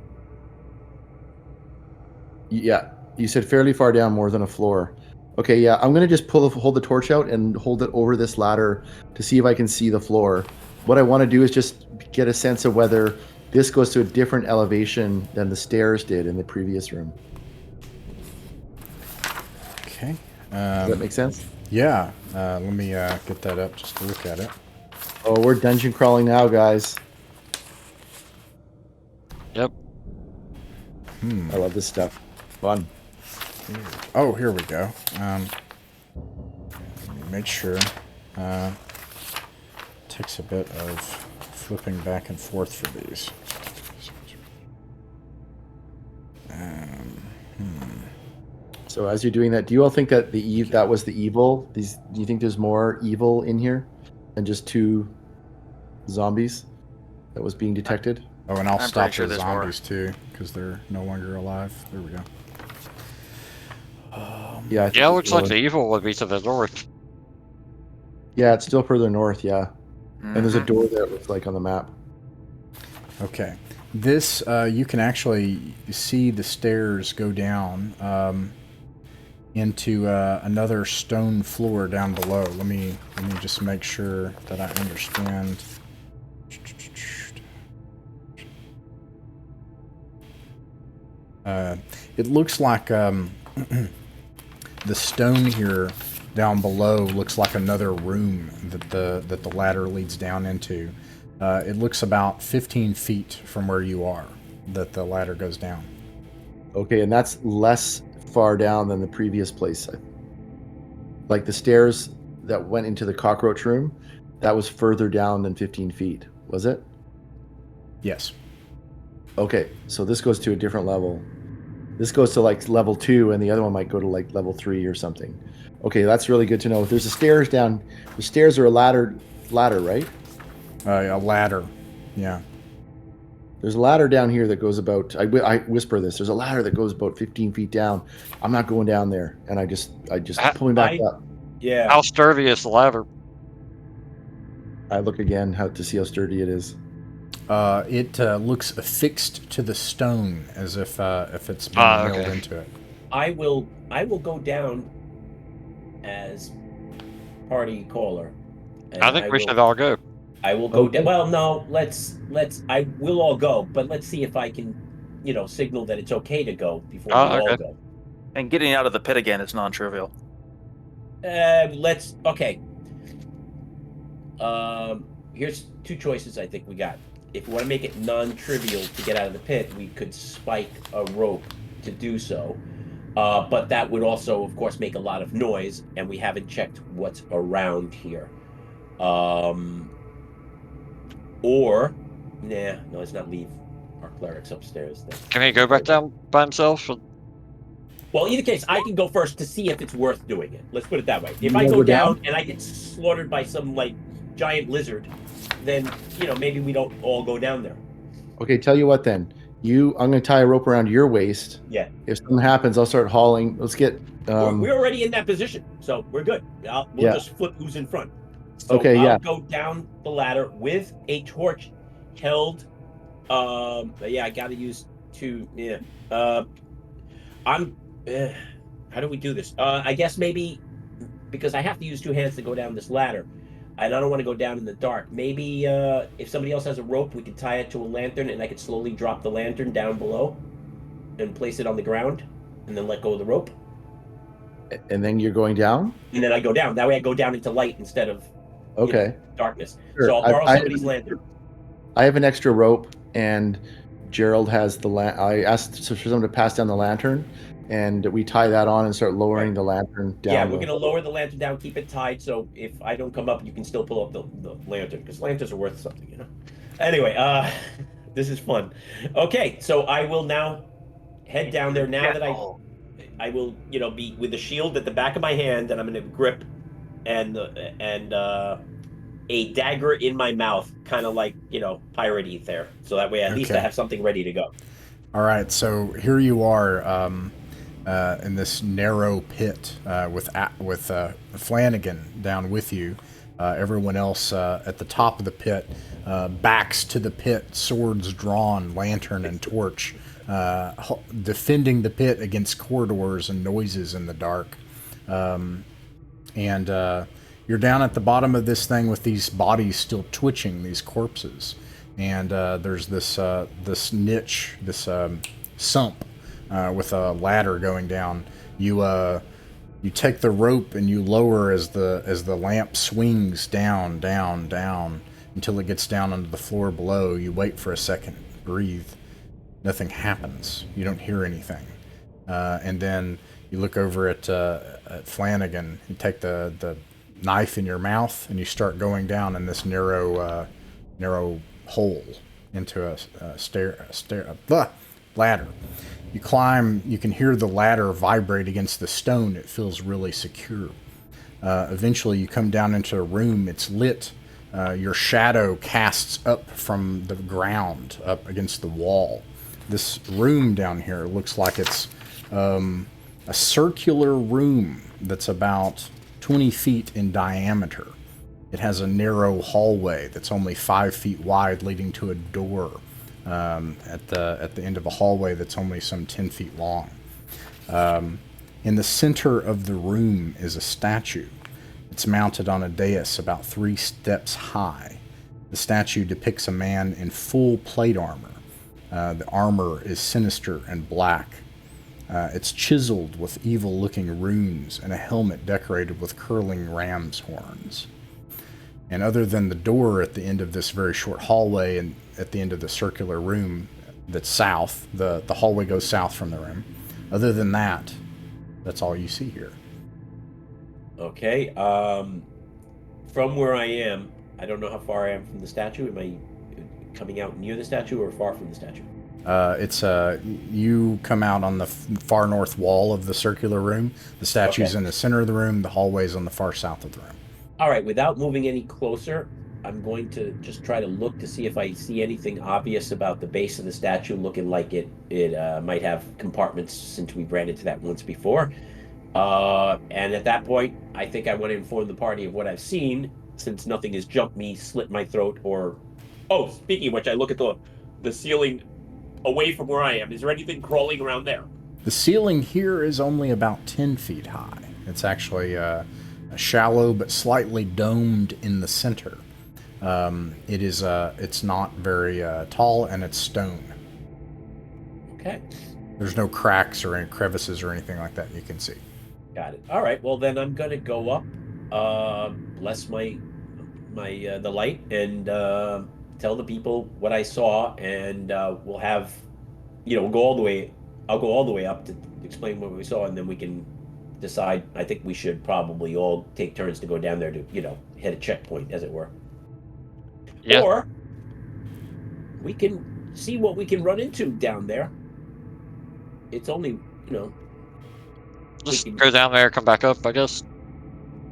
Yeah. You said fairly far down, more than a floor. Okay, yeah. I'm gonna just hold the torch out and hold it over this ladder to see if I can see the floor. What I want to do is just get a sense of whether this goes to a different elevation than the stairs did in the previous room. Okay. Does that make sense? Yeah. Let me get that up just to look at it. Oh, we're dungeon crawling now, guys. Yep. I love this stuff. Fun. Oh, here we go. Let me make sure. Takes a bit of flipping back and forth for these. So as you're doing that, do you all think that that was the evil? Do you think there's more evil in here than just 2 zombies that was being detected? Oh, and I'll stop sure the there's zombies too, because they're no longer alive. There we go. Yeah. I think Yeah, it looks like the evil would be to the north. Yeah, it's still further north. Yeah, and there's a Mhm. door there. It looks like on the map. Okay. This, you can actually see the stairs go down into another stone floor down below. Let me just make sure that I understand. It looks like the stone here down below looks like another room that the ladder leads down into. It looks about 15 feet from where you are that the ladder goes down. Okay, and that's less far down than the previous place. Like the stairs that went into the cockroach room, that was further down than 15 feet, was it? Yes. Okay, so this goes to a different level. This goes to like level 2, and the other one might go to like level 3 or something. Okay, that's really good to know. There's a stairs down. The stairs are a ladder, right? A ladder. Yeah. There's a ladder down here that goes about. I whisper this. There's a ladder that goes about 15 feet down. I'm not going down there, and I just pull me back up. Yeah. How sturdy is the ladder? I look again to see how sturdy it is. It looks affixed to the stone as if it's been nailed into it. I will go down as party caller. And I think we should all go. I will go down. Well, no, I will all go, but let's see if I can, signal that it's okay to go before we all go. And getting out of the pit again is non-trivial. Okay. Here's 2 choices I think we got. If we want to make it non-trivial to get out of the pit, we could spike a rope to do so. But that would also, of course, make a lot of noise, and we haven't checked what's around here. Or, no, let's not leave our clerics upstairs then. Can he go back down by himself? Well, in either case, I can go first to see if it's worth doing it. Let's put it that way. If You I wanna go go down? down and I get slaughtered by some like giant lizard, then maybe we don't all go down there. Okay, tell you what then. I'm going to tie a rope around your waist. Yeah. If something happens, I'll start hauling. Let's get. We're already in that position, so we're good. We'll Yeah. just flip who's in front. So Okay, I'll yeah. go down the ladder with a torch held. Yeah, I gotta use two. Yeah. I'm. How do we do this? I guess maybe because I have to use two hands to go down this ladder, and I don't want to go down in the dark. Maybe if somebody else has a rope, we could tie it to a lantern, and I could slowly drop the lantern down below, and place it on the ground, and then let go of the rope. And then you're going down? And then I go down. That way I go down into light instead of Okay. darkness. Sure. So I'll borrow somebody's lantern. I have an extra rope, and Gerald has the I asked for someone to pass down the lantern, and we tie that on and start lowering the lantern down. Yeah, we're going to lower the lantern down, keep it tied, so if I don't come up, you can still pull up the lantern, because lanterns are worth something, Anyway, this is fun. Okay, so I will now head down there now that I will, be with the shield at the back of my hand, and I'm going to grip and a dagger in my mouth, kind of like, pirate there. So that way at least I have something ready to go. All right, so here you are in this narrow pit with Flanagan down with you. Everyone else at the top of the pit, backs to the pit, swords drawn, lantern and torch, defending the pit against corridors and noises in the dark. And you're down at the bottom of this thing with these bodies still twitching, these corpses. And there's this niche, this sump with a ladder going down. You take the rope and you lower as the lamp swings down until it gets down onto the floor below. You wait for a second, breathe. Nothing happens. You don't hear anything. And then you look over at Flanagan. You take the knife in your mouth and you start going down in this narrow hole into a ladder. You climb. You can hear the ladder vibrate against the stone. It feels really secure. Eventually, you come down into a room. It's lit. Your shadow casts up from the ground, up against the wall. This room down here looks like it's a circular room that's about 20 feet in diameter. It has a narrow hallway that's only 5 feet wide, leading to a door at the end of a hallway that's only some 10 feet long. In the center of the room is a statue. It's mounted on a dais about 3 steps high. The statue depicts a man in full plate armor. The armor is sinister and black. It's chiseled with evil-looking runes and a helmet decorated with curling ram's horns. And other than the door at the end of this very short hallway and at the end of the circular room that's south, the hallway goes south from the room. Other than that, that's all you see here. Okay. From where I am, I don't know how far I am from the statue. Am I coming out near the statue or far from the statue? You come out on the far north wall of the circular room. The statue's in the center of the room. The hallway's on the far south of the room. All right. Without moving any closer, I'm going to just try to look to see if I see anything obvious about the base of the statue, looking like it might have compartments, since we ran into that once before. And at that point, I think I want to inform the party of what I've seen, since nothing has jumped me, slit my throat, or... Oh, speaking of which, I look at the ceiling away from where I am. Is there anything crawling around there? The ceiling here is only about 10 feet high. It's actually shallow but slightly domed in the center. It's not very tall, and it's stone. Okay. There's no cracks or any crevices or anything like that you can see. Got it. All right. Well, then I'm gonna go up, bless the light, and tell the people what I saw, and we'll have, we'll go all the way I'll go all the way up to explain what we saw, and then we can decide. I think we should probably all take turns to go down there to, hit a checkpoint, as it were. Yeah. Or we can see what we can run into down there. It's only, Just we can- go down there, come back up, I guess.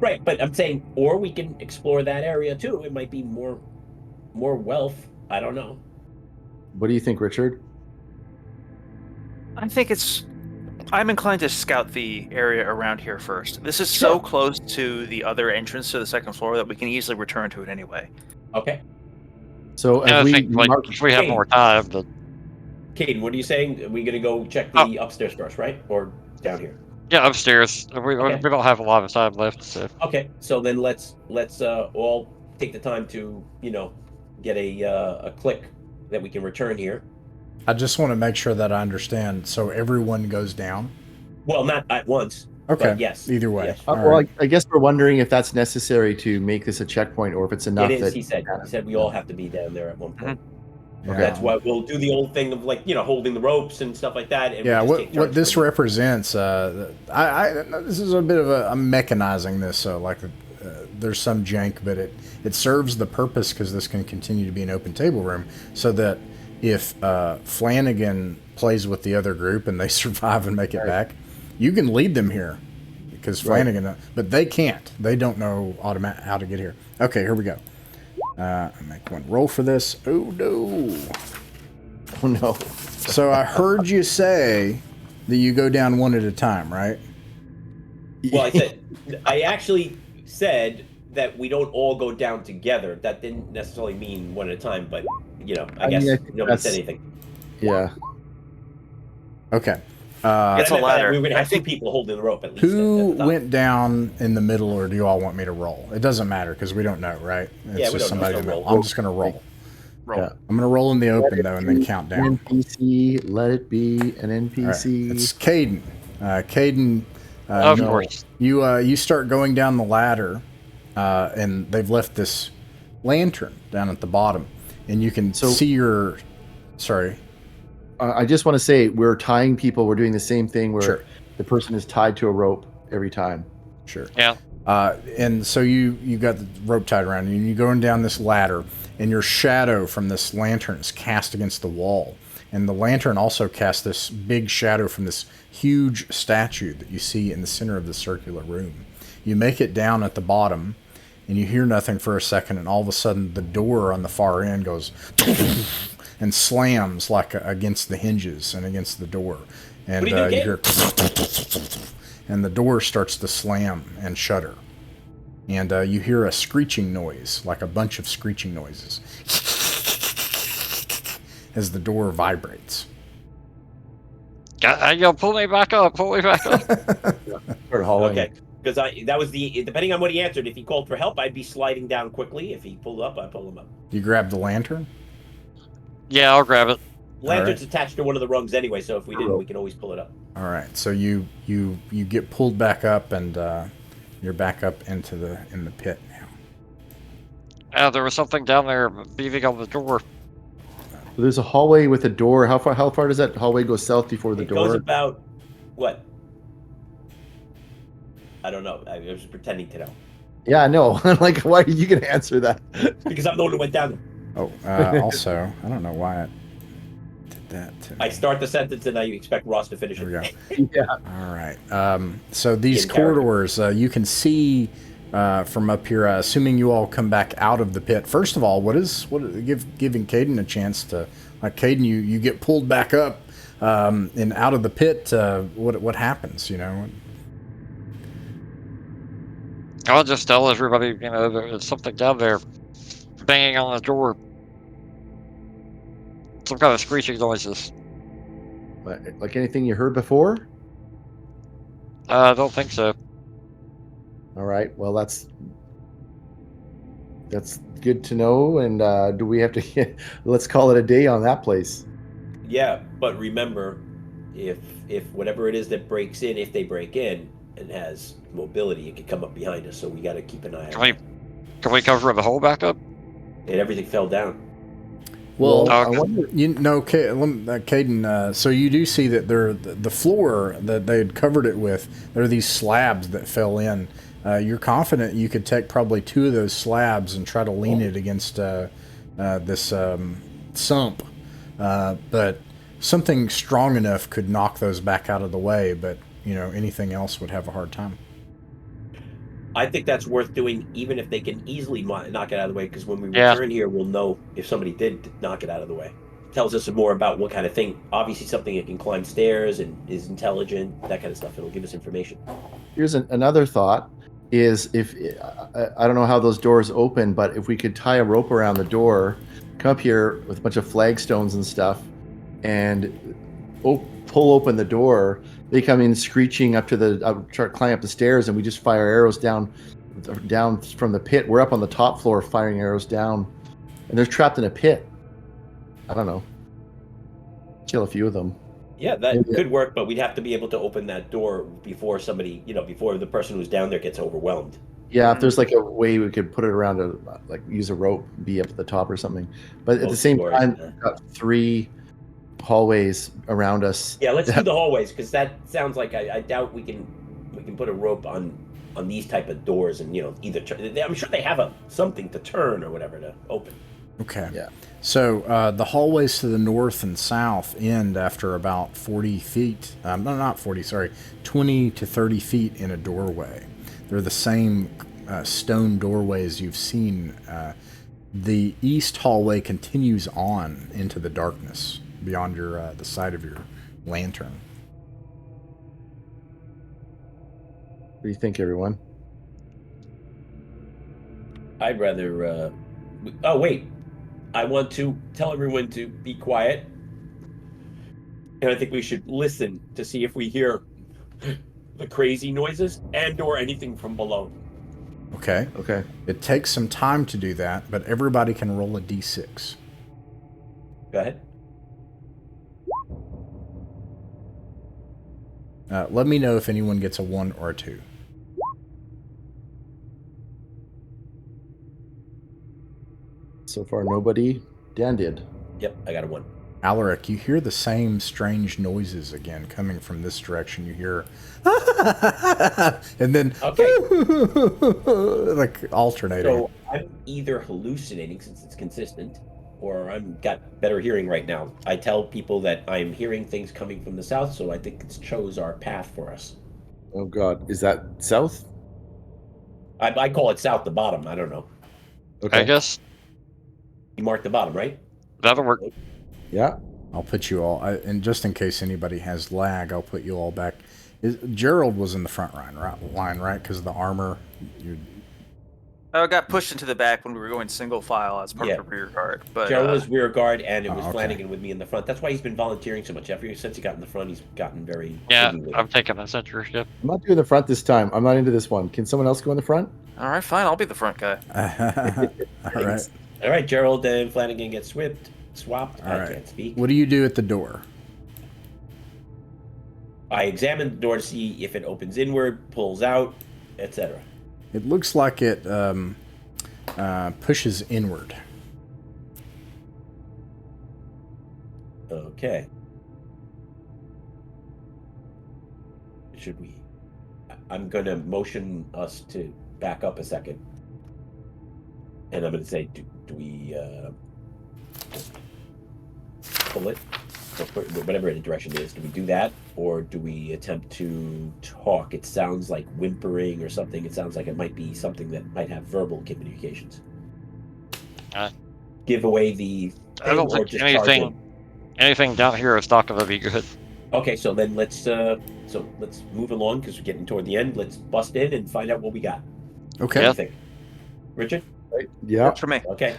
right. But I'm saying, or we can explore that area too. It might be more wealth. I don't know. What do you think, Richard? I think I'm inclined to scout the area around here first. This is so Sure. close to the other entrance to the second floor that we can easily return to it anyway. Okay. So And I if we think, like, mark, if we have Hey. more time, but Caden, what are you saying? Are we gonna go check the upstairs first, right? Or down here? yeah, upstairs. We Okay. don't have a lot of time left, so. Okay, so then let's all take the time to get a click that we can return here. I just want to make sure that I understand. So everyone goes down. Well, not at once. Okay. But yes. Either way. Yes. All well, right. I guess we're wondering if that's necessary to make this a checkpoint, or if it's enough It is. that He said we all have to be down there at one point. Yeah. That's why we'll do the old thing of holding the ropes and stuff like that. And Yeah, we just take what turns this with it. represents, this is a bit of I'm mechanizing this, so there's some jank, but it serves the purpose because this can continue to be an open table room, so that if Flanagan plays with the other group and they survive and make it back, you can lead them here because Flanagan, but they can't. They don't know how to get here. Okay, here we go. I make one roll for this. Oh no. Oh no. So I heard you say that you go down one at a time, right? Well, I actually said that we don't all go down together. That didn't necessarily mean one at a time, but I guess think nobody said anything. Yeah. Okay. It's a ladder. We would I have two think- people holding the rope at least. Who at the top. went down in the middle, or do you all want me to roll? It doesn't matter because we don't know, right? It's we don't know, somebody so in the middle. roll. I'm just going to roll. Roll. Yeah. I'm going to roll in the open, though, and then count down. NPC, let it be an All right. NPC. It's Caden. Caden, Of you- course. you start going down the ladder, and they've left this lantern down at the bottom, and you can see your. Sorry. I just want to say we're tying people. We're doing the same thing where Sure. the person is tied to a rope every time. Sure. Yeah. And so you got the rope tied around you, and you're going down this ladder, and your shadow from this lantern is cast against the wall. And the lantern also casts this big shadow from this huge statue that you see in the center of the circular room. You make it down at the bottom, and you hear nothing for a second, and all of a sudden the door on the far end goes and slams against the hinges and against the door. And What do you do, you hear and the door starts to slam and shudder. And you hear a screeching noise, like a bunch of screeching noises, as the door vibrates. I yell, pull me back up, pull me back up. Start hauling. Okay, because that was depending on what he answered. If he called for help, I'd be sliding down quickly. If he pulled up, I'd pull him up. You grab the lantern? Yeah, I'll grab it. Lantern's attached to one of the rungs anyway, so if we didn't, we can always pull it up. All right. So you get pulled back up, and you're back up in the pit now. There was something down there beating on the door. So there's a hallway with a door. How far does that hallway go south before the It door? goes about what? I don't know. I was pretending to know Yeah, I know. Like, why are you gonna answer that? because I'm the one who went down. Oh, also, I don't know why it did that to me. I start the sentence and I expect Ross to finish There it. we go. Yeah. All right. So these In character. corridors, you can see from up here. Assuming you all come back out of the pit. First of all, giving Caden a chance to, like, Caden, you get pulled back up and out of the pit. What happens? I'll just tell everybody, there's something down there banging on the door. Some kind of screeching noises. Like anything you heard before? I don't think so. All right. Well, that's good to know. And do we have to? Let's call it a day on that place. Yeah, but remember, if whatever it is that breaks in, if they break in and has mobility, it could come up behind us. So we got to keep an eye on it. Can we cover the hole back up? And everything fell down. Well, I Okay. wonder. Caden, so you do see that the floor that they had covered it with, there are these slabs that fell in. You're confident you could take probably 2 of those slabs and try to lean it against this sump, but something strong enough could knock those back out of the way, but anything else would have a hard time. I think that's worth doing, even if they can easily knock it out of the way, because when we Yeah. return here, we'll know if somebody did knock it out of the way. Tells us more about what kind of thing. Obviously, something that can climb stairs and is intelligent, that kind of stuff. It'll give us information. Here's another thought: is if I don't know how those doors open, but if we could tie a rope around the door, come up here with a bunch of flagstones and stuff, and pull open the door. They come in screeching up to climb up the stairs, and we just fire arrows down from the pit. We're up on the top floor firing arrows down, and they're trapped in a pit. I don't know. Kill a few of them. Yeah, that could work, but we'd have to be able to open that door before somebody, before the person who's down there gets overwhelmed. Yeah, if there's like a way we could put it around use a rope, be up at the top or something. But at the same time, we've got 3 hallways around us. Yeah, let's do the hallways, because that sounds like I doubt we can put a rope on these type of doors and either I'm sure they have something to turn or whatever to open. Okay. Yeah. So the hallways to the north and south end after about 40 feet. No, not 40. Sorry, 20 to 30 feet in a doorway. They're the same stone doorways you've seen. The east hallway continues on into the darkness beyond the side of your lantern. What do you think, everyone? I'd rather. Oh wait, I want to tell everyone to be quiet, and I think we should listen to see if we hear the crazy noises and/or anything from below. Okay. Okay. It takes some time to do that, but everybody can roll a d6. Go ahead. Let me know if anyone gets a 1 or a 2. So far, nobody. Dan did. Yep, I got a 1. Alaric, you hear the same strange noises again coming from this direction. You hear, and then like alternating. So I'm either hallucinating since it's consistent, or I'm got better hearing right now. I tell people that I'm hearing things coming from the south, so I think it's chose our path for us. Oh God, is that south? I call it south, the bottom. I don't know. I guess You marked the bottom, right? that'll work. Yeah. I'll put you all, and just in case anybody has lag, I'll put you all back. Gerald was in the front line, right? Because of the armor. I got pushed into the back when we were going single file as part of the rear guard. But Gerald was rear guard, and it was okay. Flanagan with me in the front. That's why he's been volunteering so much. Since he got in the front, he's gotten very... Yeah, busy with it. I'm taking a censorship. I'm not doing the front this time. I'm not into this one. Can someone else go in the front? all right, fine. I'll be the front guy. All right. All right, Gerald and Flanagan get swapped. All I right. can't speak. What do you do at the door? I examine the door to see if it opens inward, pulls out, etc. It looks like it pushes inward. Okay. Should we? I'm going to motion us to back up a second. And I'm going to say, do we pull it? Or whatever the direction is, do we do that? Or do we attempt to talk? It sounds like whimpering or something. It sounds like it might be something that might have verbal communications. Give away the... I don't think anything down here is not going to be good. Okay, so then let's move along because we're getting toward the end. Let's bust in and find out what we got. Okay. What do you think? Richard? Yeah. Works for me. Okay.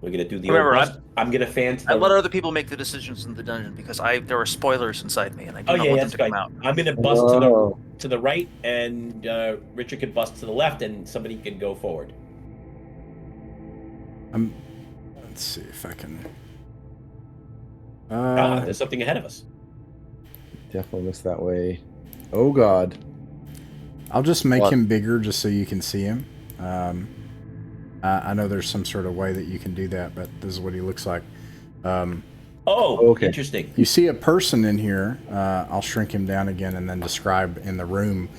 We're gonna do the. Remember, I'm gonna fan. I let other people make the decisions in the dungeon because there were spoilers inside me, and I do not want them to come out. I'm gonna bust to the right, and Richard can bust to the left, and somebody can go forward. Let's see if I can. There's something ahead of us. Definitely missed that way. Oh God. I'll just make him bigger just so you can see him. I know there's some sort of way that you can do that, but this is what he looks like. Okay. Interesting. You see a person in here. I'll shrink him down again and then describe in the room.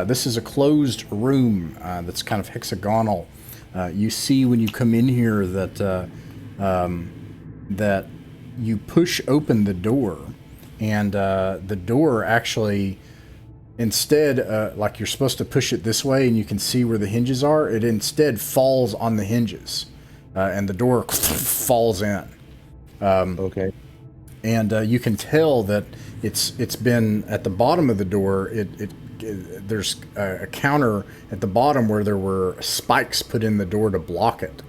This is a closed room that's kind of hexagonal. You see when you come in here that that you push open the door, and the door actually, instead, like you're supposed to push it this way and you can see where the hinges are, it instead falls on the hinges, and the door falls in. Okay. And you can tell that it's been at the bottom of the door. There's a counter at the bottom where there were spikes put in the door to block it.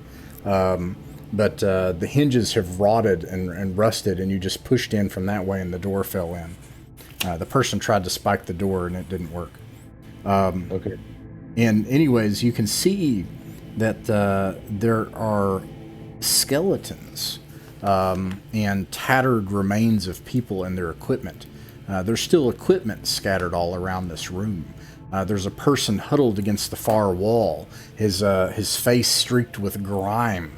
But the hinges have rotted and rusted, and you just pushed in from that way, and the door fell in. The person tried to spike the door, and it didn't work. Okay. And anyways, you can see that there are skeletons and tattered remains of people and their equipment. There's still equipment scattered all around this room. There's a person huddled against the far wall, his face streaked with grime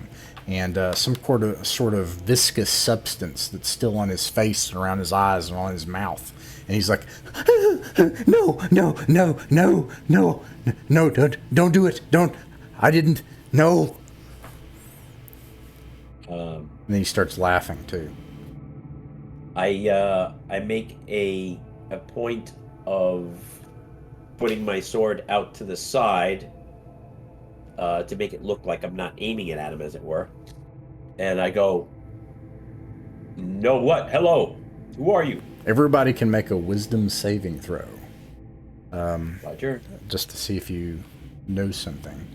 and some sort of viscous substance that's still on his face and around his eyes and on his mouth. And he's like, no, don't do it. Don't. I didn't. No. And then he starts laughing too. I make a point of putting my sword out to the side to make it look like I'm not aiming it at him, as it were. And I go, "No, what? Hello, who are you?" Everybody can make a wisdom saving throw. Roger. Just to see if you know something.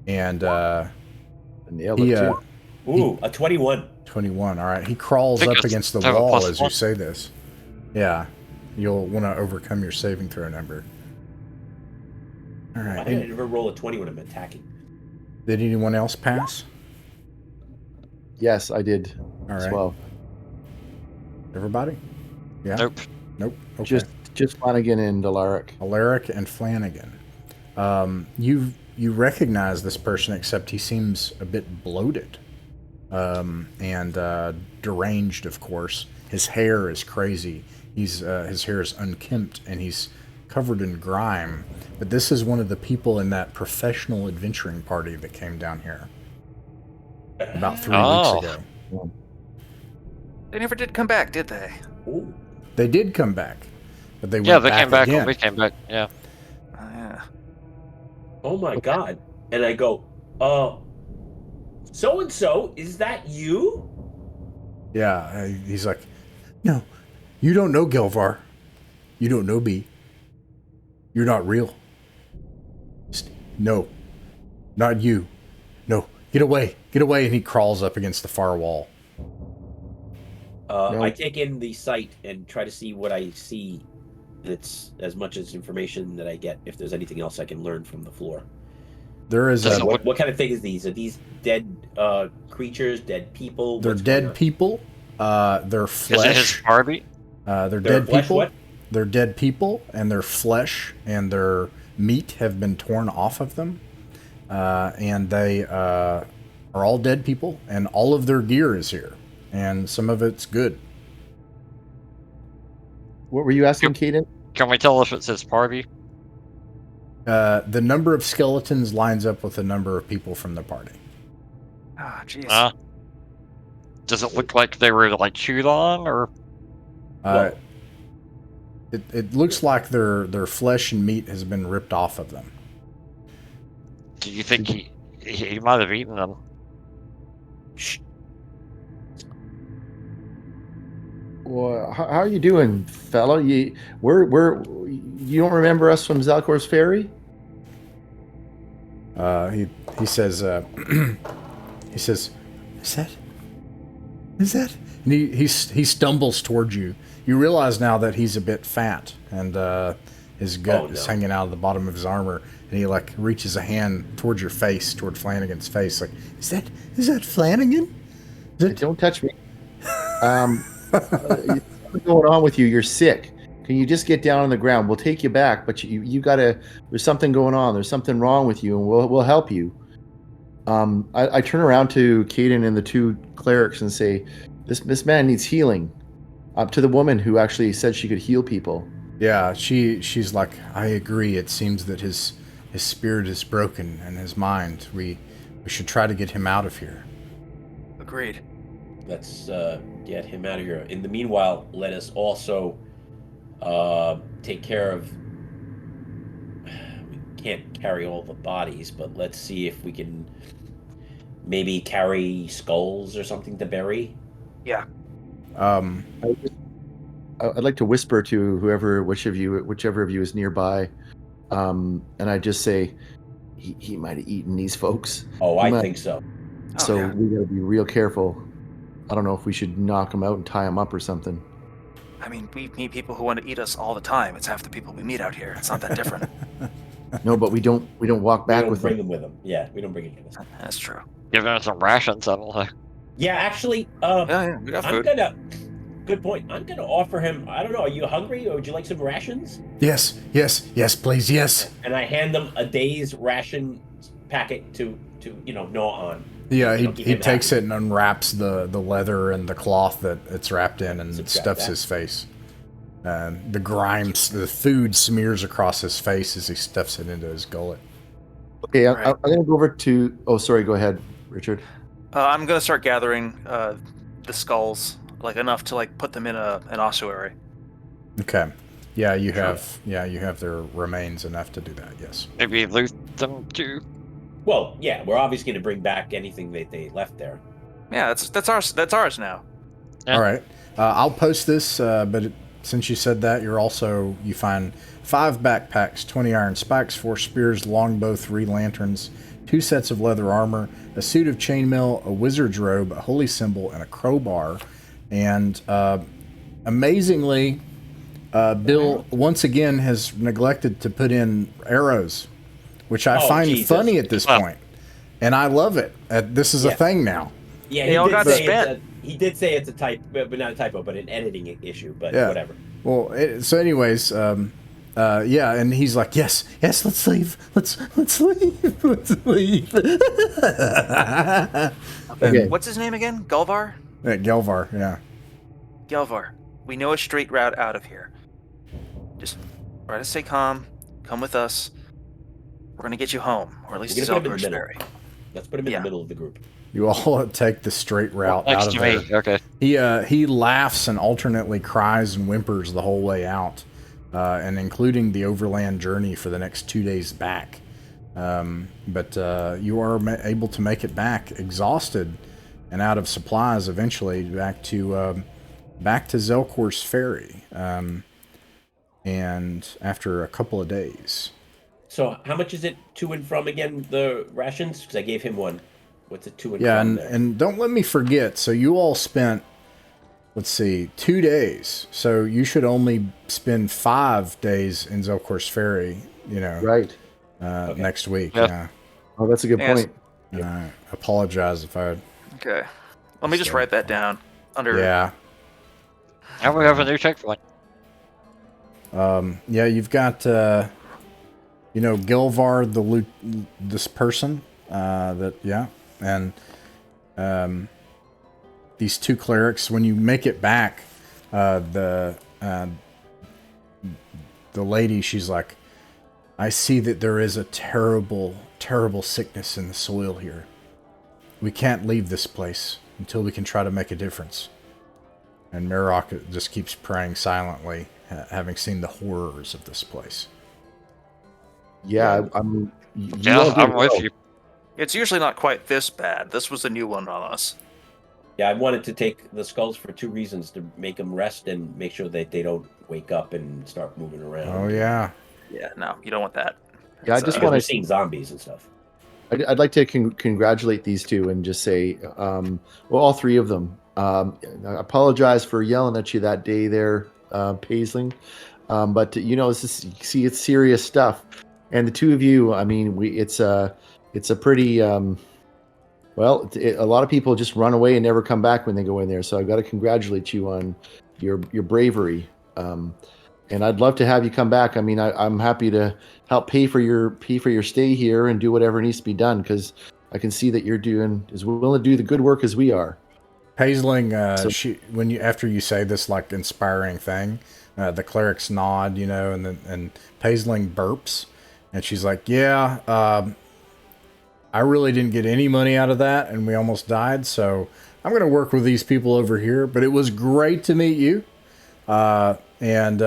And Nailed he, it too. Ooh, a 21. 21. All right. He crawls think up it's against the have a wall plus as you one. say this. Yeah. You'll want to overcome your saving throw number. All Why right. did I never roll a 20 when I'm attacking? Did anyone else pass? Yes, I did All as right. well. Everybody? Yeah. Nope. Nope. Okay. Just Flanagan and Alaric. Alaric and Flanagan. You recognize this person, except he seems a bit bloated and deranged. Of course, his hair is crazy. His hair is unkempt and he's covered in grime. But this is one of the people in that professional adventuring party that came down here about 3 Oh. weeks ago. They never did come back, did they? Ooh. They did come back, but they Yeah, went they back came back again. when we came back. Yeah. Oh, yeah. Oh my god. And I go, so-and-so, is that you? Yeah, he's like, no, you don't know Gelvar. You don't know me. You're not real. No, not you. No, get away, get away. And he crawls up against the far wall. No. I take in the site and try to see what I see. That's as much as information that I get. If there's anything else I can learn from the floor. There is Does a, it- What kind of thing is these? Are these dead creatures? Dead people? they're What's going dead on? people. Their Is it his flesh. Barbie? They're Their dead flesh, people. what? They're dead people, and their flesh and their meat have been torn off of them. And they are all dead people, and all of their gear is here, and some of it's good. What were you asking, Caden? Can we tell if it's his Barbie? The number of skeletons lines up with the number of people from the party. Ah, jeez. Does it look like they were like chewed on, or Well- It looks like their flesh and meat has been ripped off of them. do you think he might have eaten them? Well, how are you doing, fella? You don't remember us from Zalcor's Ferry? He says he says, is that? And he stumbles towards you. You realize now that he's a bit fat and his gut is hanging out of the bottom of his armor, and he like reaches a hand towards your face, toward Flanagan's face, like, is that Flanagan? Don't touch me. What's going on with you? You're sick. Can you just get down on the ground? We'll take you back, but you gotta. There's something going on. There's something wrong with you, and we'll help you. I turn around to Caden and the two clerics and say, "This man needs healing." Up to the woman who actually said she could heal people. Yeah, she's like, I agree. It seems that his spirit is broken and his mind. We should try to get him out of here. Agreed. Let's get him out of here. In the meanwhile, let us also take care of. We can't carry all the bodies, but let's see if we can maybe carry skulls or something to bury. Yeah. I'd like to whisper to whichever of you is nearby, and I just say, he might have eaten these folks. Oh, I think so. So yeah. we gotta be real careful. I don't know if we should knock him out and tie him up or something. I mean, we meet people who want to eat us all the time. It's half the people we meet out here. It's not that different. No, but we don't walk We back don't with bring them. him with him. Yeah, we don't bring him with us. That's true. Give him some rations, that'll Yeah, actually, Yeah, we got I'm food. gonna. Good point. I'm gonna offer him. I don't know. Are you hungry, or would you like some rations? Yes, please, yes. And I hand them a day's ration packet to gnaw on. Yeah, Keep he him takes happy. it and unwraps the leather and the cloth that it's wrapped in and Subtract stuffs that. his face. The grime, the food smears across his face as he stuffs it into his gullet. Okay, Right. I'm gonna go over to. Oh, sorry. Go ahead, Richard. I'm gonna start gathering the skulls, like enough to like put them in an ossuary. Okay. Yeah, you have their remains enough to do that. Yes. maybe loot them too. Well, yeah, we're obviously gonna bring back anything that they left there. Yeah, that's ours. That's ours now. Yeah. All right. I'll post this, but since you said that, you find 5 backpacks, 20 iron spikes, 4 spears, longbow, 3 lanterns, 2 sets of leather armor, a suit of chainmail, a wizard's robe, a holy symbol, and a crowbar. And amazingly, Bill once again has neglected to put in arrows, which I Oh, find Jesus. funny at this Wow. point. And I love it. This is a Yeah. thing now. Yeah, They all got spent. He did say it's a type, but not a typo, but an editing issue. But Yeah. whatever. Well, so anyways, yeah, and he's like, yes, let's leave. Let's leave. Let's leave. Okay. What's his name again? Gulvar? Gelvar, yeah. Gelvar. We know a straight route out of here. Just try to stay calm. Come with us. We're gonna get you home, or at least We're to gonna put him in the middle. Zelbursberry. Let's put him in Yeah. the middle of the group. You all take the straight route Next out of to there. me. Okay. He laughs and alternately cries and whimpers the whole way out, and including the overland journey for the next 2 days back. But you are able to make it back exhausted and out of supplies eventually back to Zelkor's Ferry. And after a couple of days. So how much is it to and from again? The rations? Because I gave him one. What's it to and Yeah, from and, there? and don't let me forget. So you all spent, let's see, 2 days. So you should only spend 5 days in Zelkor's Ferry. Right. Okay. Next week. Yeah. Yeah. Oh, that's a good Yes. point. And I apologize if I. Okay. Let me just So- write that down under. Yeah. And we have a new checkpoint. Yeah. You've got, Gilvar, this person. And these 2 clerics. When you make it back, the lady, she's like, I see that there is a terrible, terrible sickness in the soil here. We can't leave this place until we can try to make a difference. And Marok just keeps praying silently, having seen the horrors of this place. Yeah, I'm. You Yeah, all did I'm with well. you. It's usually not quite this bad. This was a new one on us. Yeah, I wanted to take the skulls for 2 reasons: to make them rest and make sure that they don't wake up and start moving around. Oh, yeah. Yeah, no, you don't want that. Yeah, I It's, just Because wanna- we're seeing zombies and stuff. I'd like to congratulate these 2 and just say, all 3 of them. I apologize for yelling at you that day there, Paisling. But it's serious stuff. And the 2 of you, I mean, it's a pretty, a lot of people just run away and never come back when they go in there. So I've got to congratulate you on your bravery. And I'd love to have you come back. I mean, I'm happy to help pay for your stay here and do whatever needs to be done, because I can see that you're doing as willing to do the good work as we are. Paisling, So- after you say this like inspiring thing, the clerics nod, and Paisling burps, and she's like, "Yeah, I really didn't get any money out of that, and we almost died. So I'm going to work with these people over here. But it was great to meet you, and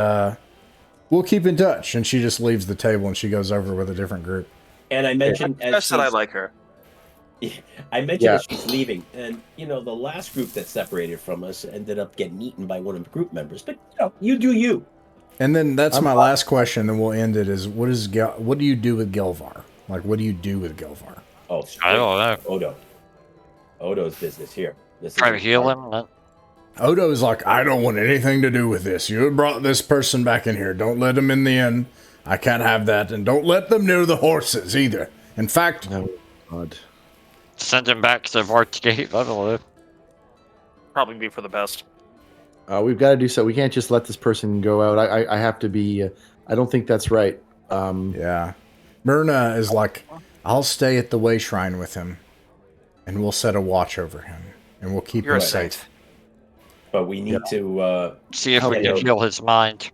we'll keep in touch." And she just leaves the table and she goes over with a different group. And I mentioned That's that I like her. I mentioned Yeah. as she's leaving, and the last group that separated from us ended up getting eaten by one of the group members. But you do you. And then that's I'm my fine. last question, and we'll end it. Is what do you do with Gelvar? Like, what do you do with Gelvar? Oh, I don't know. Odo's business here. This Try to is heal him. Odo's like, I don't want anything to do with this. You brought this person back in here. Don't let them in the inn. I can't have that. And don't let them near the horses either. In fact, Oh, God. Send him back to Vart's Gate. I don't know. Probably be for the best. We've got to do so. We can't just let this person go out. I have to be. I don't think that's right. yeah. Myrna is like, I'll stay at the Way Shrine with him, and we'll set a watch over him, and we'll keep You're him a safe. saint. But we need to. See if we Yeah. can heal his mind.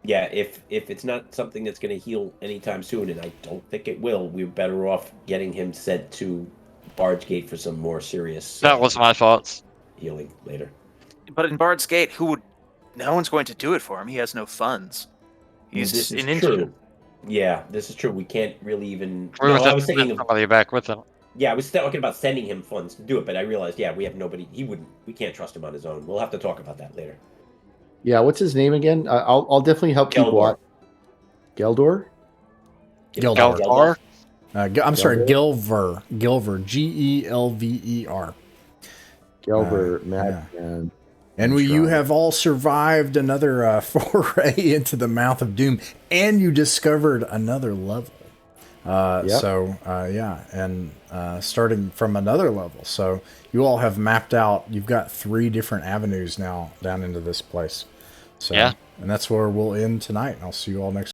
Yeah, if it's not something that's going to heal anytime soon, and I don't think it will, we're better off getting him sent to Bard's Gate for some more serious. That was my thoughts. healing later. But in Bard's Gate, no one's going to do it for him. He has no funds. He's This is an indigent. true. Yeah, this is true. We can't really even. We No, would I have was to thinking send of. somebody back with him. Yeah, I was talking about sending him funds to do it, but I realized, we have nobody. He wouldn't. We can't trust him on his own. We'll have to talk about that later. Yeah, what's his name again? I'll definitely help keep Geldor. watch. Geldor? Geldor. Gelvar? I'm sorry, Gilver. Gilver. Gelver. Gelber, yeah. Madman. And you have all survived another foray into the mouth of doom, and you discovered another level. Yep. So, and starting from another level. So you all have mapped out, you've got 3 different avenues now down into this place. So, Yeah. And that's where we'll end tonight. I'll see you all next